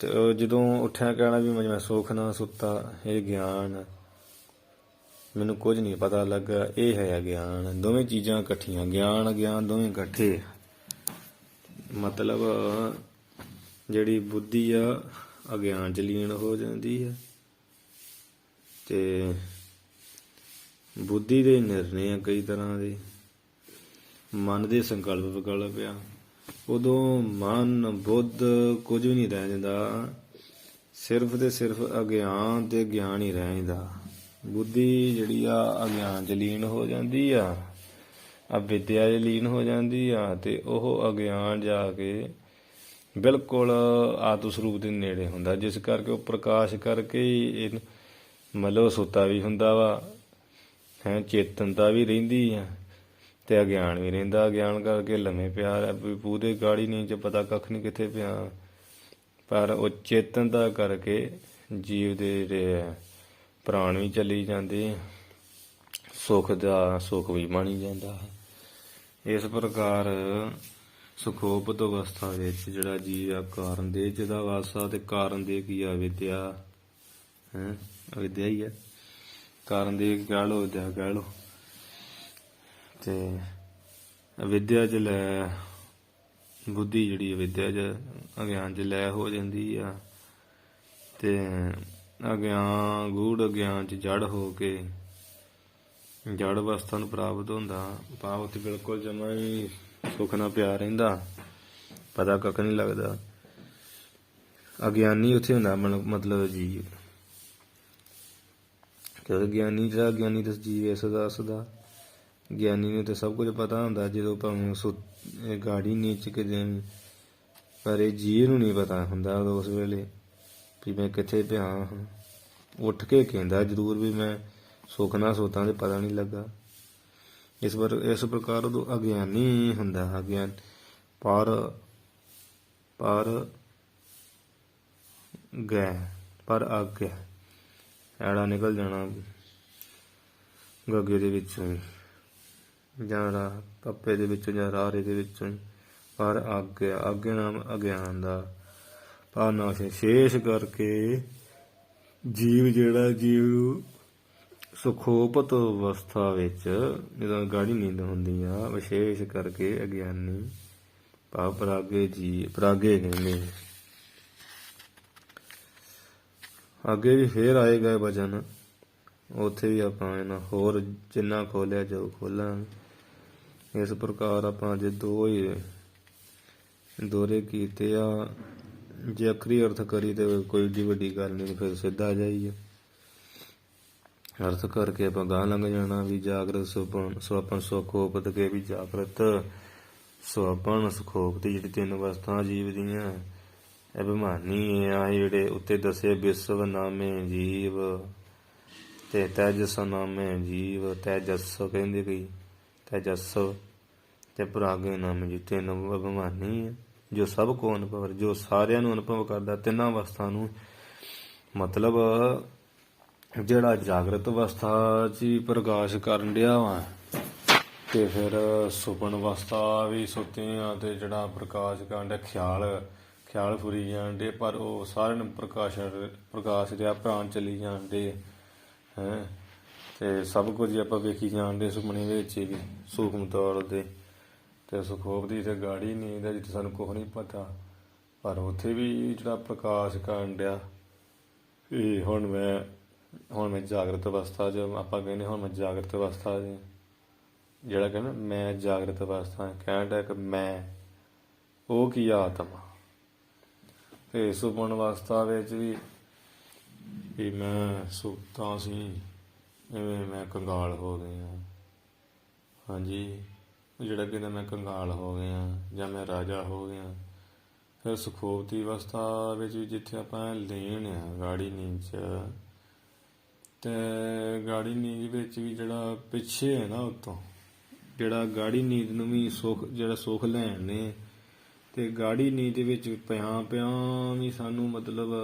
ਤੇ ਜਦੋਂ ਉੱਠਿਆ ਕਹਿਣਾ ਵੀ ਮੈਂ ਸੁੱਖ ਨਾਲ ਸੁੱਤਾ, ਇਹ ਗਿਆਨ। ਮੈਨੂੰ ਕੁਝ ਨਹੀਂ ਪਤਾ ਲੱਗਾ, ਇਹ ਹੈ ਗਿਆਨ। ਦੋਵੇਂ ਚੀਜ਼ਾਂ ਇਕੱਠੀਆਂ, ਗਿਆਨ ਅਗਿਆਨ ਦੋਵੇਂ ਇਕੱਠੇ। ਮਤਲਬ ਜਿਹੜੀ ਬੁੱਧੀ ਆ ਅਗਿਆਨ 'ਚ ਲੀਨ ਹੋ ਜਾਂਦੀ ਹੈ, ਤੇ ਬੁੱਧੀ ਦੇ ਨਿਰਣੇ ਆ ਕਈ ਤਰ੍ਹਾਂ ਦੇ, ਮਨ ਦੇ ਸੰਕਲਪ ਵਿਕਲਪ ਆ। ਉਦੋਂ ਮਨ ਬੁੱਧ ਕੁਝ ਵੀ ਨਹੀਂ ਰਹਿ ਜਾਂਦਾ, ਸਿਰਫ ਤੇ ਸਿਰਫ ਅਗਿਆਨ ਤੇ ਗਿਆਨ ਹੀ ਰਹਿ ਜਾਂਦਾ। ਬੁੱਧੀ ਜਿਹੜੀ ਆ ਅਗਿਆਨ 'ਚ ਲੀਨ ਹੋ ਜਾਂਦੀ ਆ, ਅਵਿਦਿਆ 'ਚ ਲੀਨ ਹੋ ਜਾਂਦੀ ਆ, ਤੇ ਉਹ ਅਗਿਆਨ ਜਾ ਕੇ ਬਿਲਕੁਲ ਆਤਮ ਸਰੂਪ ਦੇ ਨੇੜੇ ਹੁੰਦਾ, ਜਿਸ ਕਰਕੇ ਉਹ ਪ੍ਰਕਾਸ਼ ਕਰਕੇ ਹੀ ਮਤਲਬ ਸੁੱਤਾ ਵੀ ਹੁੰਦਾ ਵਾ, ਚੇਤਨਤਾ ਵੀ ਰਹਿੰਦੀ ਆ ਤੇ ਅਗਿਆਨ ਵੀ ਰਹਿੰਦਾ। ਅਗਿਆਨ ਕਰਕੇ ਲੰਮੇ ਪਿਆ ਪੂਰੇ ਗਾੜੀ ਨੀਂਦ 'ਚ ਪਤਾ ਕੱਖ ਨਹੀਂ ਕਿੱਥੇ ਪਿਆ, ਪਰ ਉਹ ਚੇਤਨਤਾ ਕਰਕੇ ਜੀਵ ਦੇ ਪ੍ਰਾਣ ਵੀ ਚੱਲੀ ਜਾਂਦੇ, ਸੁੱਖ ਦਾ ਸੁੱਖ ਵੀ ਬਣੀ ਜਾਂਦਾ ਹੈ। ਇਸ ਪ੍ਰਕਾਰ ਸੁਖੋਪਤ ਅਵਸਥਾ ਵਿੱਚ ਜਿਹੜਾ ਜੀਵ ਆ ਕਾਰਨ ਦੇ ਜਿਹਦਾ ਵਾਸਾ, ਤੇ ਕਾਰਨ ਦੇ ਕੀ ਆ? ਵਿਦਿਆ ਅਵਿਦਿਆ ਹੀ ਆ, ਕਾਰਨ ਦੇ ਕਹਿ ਲਓ, ਵਿਦਿਆ ਕਹਿ ਲਓ। ਤੇ ਅਵਿਦਿਆ 'ਚ ਲੈ ਬੁੱਧੀ ਜਿਹੜੀ ਅਵਿਦਿਆ 'ਚ ਅਗਿਆਨ 'ਚ ਲੈ ਹੋ ਜਾਂਦੀ ਆ, ਤੇ ਅਗਿਆਨ ਗੂੜ ਅਗਿਆਨ 'ਚ ਜੜ ਹੋ ਕੇ ਜੜ ਅਵਸਥਾ ਨੂੰ ਪ੍ਰਾਪਤ ਹੁੰਦਾ। ਭਾਵ ਉੱਥੇ ਬਿਲਕੁਲ ਜਮਾਂ ਹੀ ਸੁੱਖ ਨਾਲ ਪਿਆ ਰਹਿੰਦਾ, ਪਤਾ ਕੱਖ ਨਹੀਂ ਲੱਗਦਾ। ਅਗਿਆਨੀ ਉੱਥੇ ਹੁੰਦਾ ਮਤਲਬ ਜੀਵ, ਕਿਉਂਕਿ ਗਿਆਨੀ ਜਿਹੜਾ ਗਿਆਨੀ ਤਾਂ ਜੀਵ ਇਸ ਦਾ ਸਦਾ ਗਿਆਨੀ ਨੂੰ ਤਾਂ ਸਭ ਕੁਝ ਪਤਾ ਹੁੰਦਾ, ਜਦੋਂ ਭਾਵੇਂ ਗਾੜੀ ਨੀਚ ਕਿਤੇ ਵੀ, ਪਰ ਇਹ ਜੀਵ ਨੂੰ ਨਹੀਂ ਪਤਾ ਹੁੰਦਾ ਉਸ ਵੇਲੇ ਵੀ ਮੈਂ ਕਿੱਥੇ ਪਿਆ ਹਾਂ। ਉੱਠ ਕੇ ਕਹਿੰਦਾ ਜ਼ਰੂਰ ਵੀ ਮੈਂ ਸੁੱਖ ਨਾਲ ਸੁੱਤਾ, ਤੇ ਪਤਾ ਨਹੀਂ ਲੱਗਾ। ਇਸ ਪ੍ਰਕਾਰ ਉਦੋਂ ਅਗਿਆਨੀ ਹੁੰਦਾ। ਅਗਿਆਨ ਪਰ ਆਗਿਆ ਐੜਾ ਨਿਕਲ ਜਾਣਾ ਗੱਗੇ ਦੇ ਵਿੱਚੋਂ ਹੀ, ਜਾਂ ਪੱਪੇ ਦੇ ਵਿੱਚੋਂ, ਜਾਂ ਰਾਰੇ ਦੇ ਵਿੱਚੋਂ ਹੀ। ਪਰ ਆਗਿਆ ਨਾਮ ਅਗਿਆਨ ਦਾ ਭਾਵਨਾ ਵਿਸ਼ੇਸ਼ ਕਰਕੇ ਜੀਵ ਜਿਹੜਾ ਜੀਵ ਨੂੰ ਸੁਖੋਪਤ ਅਵਸਥਾ ਵਿੱਚ ਜਦੋਂ ਗਾੜੀ ਨੀਂਦ ਹੁੰਦੀ ਆ, ਵਿਸ਼ੇਸ਼ ਕਰਕੇ ਅਗਿਆਨੀ ਭਾਵ ਪਰਾਗੇ ਕਹਿੰਦੇ। ਅੱਗੇ ਵੀ ਫੇਰ ਆਏਗਾ ਵਚਨ, ਉੱਥੇ ਵੀ ਆਪਾਂ ਇਹਨਾਂ ਹੋਰ ਜਿੰਨਾ ਖੋਲਿਆ ਜੋ ਖੋਲਾਂਗੇ। ਇਸ ਪ੍ਰਕਾਰ ਆਪਾਂ ਅੱਜ ਦੋ ਹੀ ਦੋਹਰੇ ਕੀਤੇ ਆ। ਜੇ ਅਖਰੀ ਅਰਥ ਕਰੀ ਤੇ ਕੋਈ ਏਡੀ ਵੱਡੀ ਗੱਲ ਨਹੀਂ, ਫਿਰ ਸਿੱਧਾ ਜਾਈਏ ਅਰਥ ਕਰਕੇ ਆਪਾਂ ਗਾਹ ਲੰਘ ਜਾਣਾ। ਵੀ ਜਾਗਰਤ ਸੁਪਨ ਸੁਖੋਪਤ ਕੇ ਵੀ ਜਾਗਰਤ ਸੁਪਨ ਸੁਖੋਪਤ, ਜਿਹੜੀ ਤਿੰਨ ਅਵਸਥਾ ਜੀਵ ਦੀਆਂ ਅਭਿਮਾਨੀ ਆ ਜਿਹੜੇ ਉੱਤੇ ਦੱਸੇ। ਵਿਸਵ ਨਾਮੇ ਜੀਵ ਤੇ ਤੈਜਸ ਨਾਮੇ ਜੀਵ, ਤੈਜਸ ਕਹਿੰਦੇ ਕਈ, ਤੈਜਸ ਤੇ ਪਰਾਗੇ ਨਾਮੇ ਜੀ, ਤਿੰਨ ਅਭਿਮਾਨੀ ਆ। ਜੋ ਸਭ ਕੋ ਅਨੁਭਵ, ਜੋ ਸਾਰਿਆਂ ਨੂੰ ਅਨੁਭਵ ਕਰਦਾ, ਤਿੰਨਾਂ ਅਵਸਥਾ ਨੂੰ। ਮਤਲਬ ਜਿਹੜਾ ਜਾਗਰਤ ਅਵਸਥਾ 'ਚ ਹੀ ਪ੍ਰਕਾਸ਼ ਕਰਨ ਡਿਆ ਵਾ, ਤੇ ਫਿਰ ਸੁਪਨ ਅਵਸਥਾ ਵੀ ਸੁੱਤੇ ਆ ਤੇ ਜਿਹੜਾ ਪ੍ਰਕਾਸ਼ ਕਰਨ ਡਿਆ, ਖਿਆਲ ਫੁਰੀ ਜਾਣ ਡੇ, ਪਰ ਉਹ ਸਾਰਿਆਂ ਨੂੰ ਪ੍ਰਕਾਸ਼ ਰਿਹਾ ਪ੍ਰਾਣ ਚੱਲੀ ਜਾਣ ਡੇ ਹੈ। ਤੇ ਸਭ ਕੁਝ ਆਪਾਂ ਵੇਖੀ ਜਾਣ ਡੇ ਸੁਪਨੇ ਵਿੱਚ ਵੀ ਸੂਖਮ ਤੌਰ 'ਤੇ ਸੁਖੋਪ ਦੀ ਤੇ ਗਾੜੀ ਨੀਂਦ ਹੈ ਜਿੱਥੇ ਸਾਨੂੰ ਕੁਛ ਨਹੀਂ ਪਤਾ, ਪਰ ਉੱਥੇ ਵੀ ਜਿਹੜਾ ਪ੍ਰਕਾਸ਼ ਕਰਨ ਡਿਆ। ਇਹ ਹੁਣ ਮੈਂ ਜਾਗਰਤ ਅਵਸਥਾ 'ਚ, ਆਪਾਂ ਕਹਿੰਦੇ ਹੁਣ ਮੈਂ ਜਾਗਰਤ ਅਵਸਥਾ 'ਚ, ਜਿਹੜਾ ਕਹਿੰਦਾ ਮੈਂ ਜਾਗਰਤ ਅਵਸਥਾ ਕਹਿਣ ਡਿਆ ਕਿ ਮੈਂ ਉਹ ਕੀ ਆਤਮਾ। ਤੇ ਸੁਪਨ ਅਵਸਥਾ ਵਿੱਚ ਵੀ ਮੈਂ ਸੁੱਤਾ ਸੀ, ਐਵੇਂ ਮੈਂ ਕੰਗਾਲ ਹੋ ਗਿਆ। ਹਾਂਜੀ, ਜਿਹੜਾ ਕਹਿੰਦਾ ਮੈਂ ਕੰਗਾਲ ਹੋ ਗਿਆ ਜਾਂ ਮੈਂ ਰਾਜਾ ਹੋ ਗਿਆ। ਫਿਰ ਸੁਖੋਪ ਦੀ ਅਵਸਥਾ ਵਿੱਚ ਵੀ ਜਿੱਥੇ ਆਪਾਂ ਲੀਨ ਆ ਗਾੜੀ ਨੀਂਦ 'ਚ, ਤੇ ਗਾੜੀ ਨੀਂਦ ਵਿੱਚ ਵੀ ਜਿਹੜਾ ਪਿੱਛੇ ਹੈ ਨਾ ਉੱਤੋਂ, ਜਿਹੜਾ ਗਾੜੀ ਨੀਂਦ ਨੂੰ ਵੀ ਸੁੱਖ ਲੈਣ ਨੇ, ਤੇ ਗਾੜੀ ਨੀਂਦ ਵਿੱਚ ਪਿਆਂ ਵੀ ਸਾਨੂੰ ਮਤਲਬ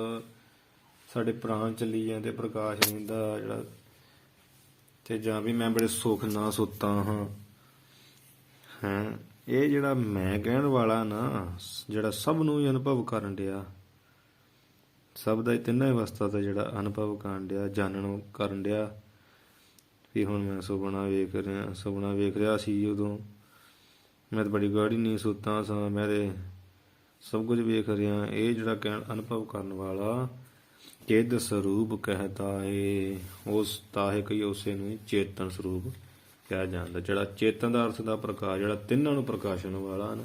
ਸਾਡੇ ਪ੍ਰਾਣ ਚੱਲੀ ਜਾਂਦੇ ਪ੍ਰਕਾਸ਼ ਰਹਿੰਦਾ ਜਿਹੜਾ, ਤੇ ਜਾਂ ਵੀ ਮੈਂ ਬੜੇ ਸੁੱਖ ਨਾਲ ਸੁੱਤਾ ਹਾਂ ਹੈਂ। ਇਹ ਜਿਹੜਾ ਮੈਂ ਕਹਿਣ ਵਾਲਾ ਨਾ, ਜਿਹੜਾ ਸਭ ਨੂੰ ਹੀ ਅਨੁਭਵ ਕਰਨ ਡਿਆ, ਸਭ ਦਾ ਤਿੰਨਾਂ ਅਵਸਥਾ ਦਾ ਜਿਹੜਾ ਅਨੁਭਵ ਕਰਨ ਡਿਆ, ਜਾਣਨ ਕਰਨ ਡਿਆ ਵੀ ਹੁਣ ਮੈਂ ਸੁਪਨਾ ਵੇਖ ਰਿਹਾ ਸੀ। ਉਦੋਂ ਮੈਂ ਤਾਂ ਬੜੀ ਗਾੜੀ ਨਹੀਂ ਸੁੱਤਾ ਸਾਂ, ਮੈਂ ਤੇ ਸਭ ਕੁਝ ਵੇਖ ਰਿਹਾ। ਇਹ ਜਿਹੜਾ ਅਨੁਭਵ ਕਰਨ ਵਾਲਾ ਚਿਦ ਸਰੂਪ ਕਹਿਤਾ ਹੈ, ਉਸ ਤਾਹੇ ਕਈ ਉਸੇ ਨੂੰ ਚੇਤਨ ਸਰੂਪ ਕਿਹਾ ਜਾਂਦਾ। ਜਿਹੜਾ ਚੇਤਨ ਦਾ ਅਰਥ ਦਾ ਪ੍ਰਕਾਸ਼, ਜਿਹੜਾ ਤਿੰਨਾਂ ਨੂੰ ਪ੍ਰਕਾਸ਼ਣ ਵਾਲਾ ਨਾ,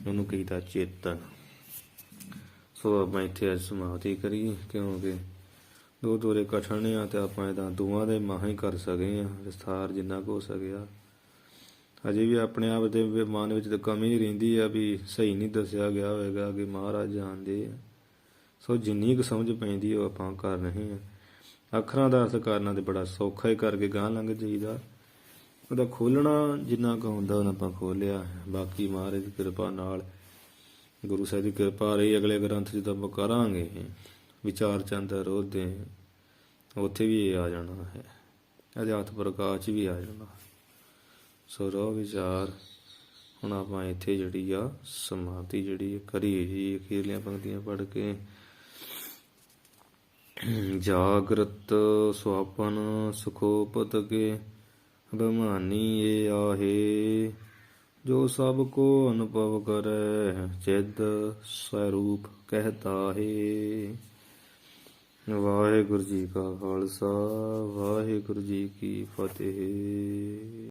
ਉਹਨੂੰ ਕਹੀਦਾ ਚੇਤਨ। ਸੋ ਆਪਾਂ ਇੱਥੇ ਅੱਜ ਸਮਾਪਤੀ ਕਰੀਏ, ਕਿਉਂਕਿ ਦੋ ਦੋਰੇ ਕਠਨ ਆ ਤੇ ਆਪਾਂ ਇਹਦਾ ਦੋਵਾਂ ਦੇ ਮਾਹਾਂ ਹੀ ਕਰ ਸਕੇ ਆ, ਵਿਸਥਾਰ ਜਿੰਨਾ ਕੁ ਹੋ ਸਕਿਆ। ਅਜੇ ਵੀ ਆਪਣੇ ਆਪ ਦੇ ਮਨ ਵਿੱਚ ਤਾਂ ਕਮੀ ਰਹਿੰਦੀ ਆ ਵੀ ਸਹੀ ਨਹੀਂ ਦੱਸਿਆ ਗਿਆ ਹੋਵੇਗਾ ਕਿ ਮਹਾਰਾਜ ਜਾਣਦੇ ਆ। ਸੋ ਜਿੰਨੀ ਕੁ ਸਮਝ ਪੈਂਦੀ ਉਹ ਆਪਾਂ ਕਰ ਰਹੇ ਹਾਂ। ਅੱਖਰਾਂ ਦਾ ਅਰਥ ਕਰਨਾ ਤੇ ਬੜਾ ਸੌਖਾ ਹੀ ਕਰਕੇ ਗਾਂਹ ਲੰਘ ਜਾਈਦਾ, ਉਹਦਾ ਖੋਲ੍ਹਣਾ ਜਿੰਨਾ ਕੁ ਹੁੰਦਾ ਉਹਨਾਂ ਆਪਾਂ ਖੋਲ੍ਹਿਆ। ਬਾਕੀ ਮਹਾਰਾਜ ਦੀ ਕਿਰਪਾ ਨਾਲ, ਗੁਰੂ ਸਾਹਿਬ ਦੀ ਕਿਰਪਾ ਰਹੀ, ਅਗਲੇ ਗ੍ਰੰਥ ਜਦੋਂ ਆਪਾਂ ਕਰਾਂਗੇ ਵਿਚਾਰ ਚੰਦ ਰੋਧੇ, ਉੱਥੇ ਵੀ ਇਹ ਆ ਜਾਣਾ ਹੈ, ਅਧਿਆਤਮ ਪ੍ਰਕਾਸ਼ ਵੀ ਆ ਜਾਣਾ। ਸੋ ਰੋ ਵਿਚਾਰ। ਹੁਣ ਆਪਾਂ ਇੱਥੇ ਜਿਹੜੀ ਆ ਸਮਾਪਤੀ ਜਿਹੜੀ ਕਰੀਏ ਜੀ, ਅਖੀਰਲੀਆਂ ਪੰਕਤੀਆਂ ਪੜ੍ਹ ਕੇ। ਜਾਗਰਤ ਸੁਆਪਨ ਸੁਖੋਪਤ ਕੇ ਅਭਿਮਾਨੀ ਇਹ ਆਹੇ, ਜੋ ਸਭ ਕੋ ਅਨੁਭਵ ਕਰੈ ਚਿਦ ਸਰੂਪ ਕਹਿਤਾ ਹੈ। ਵਾਹਿਗੁਰੂ ਜੀ ਕਾ ਖਾਲਸਾ, ਵਾਹਿਗੁਰੂ ਜੀ ਕੀ ਫਤਿਹ।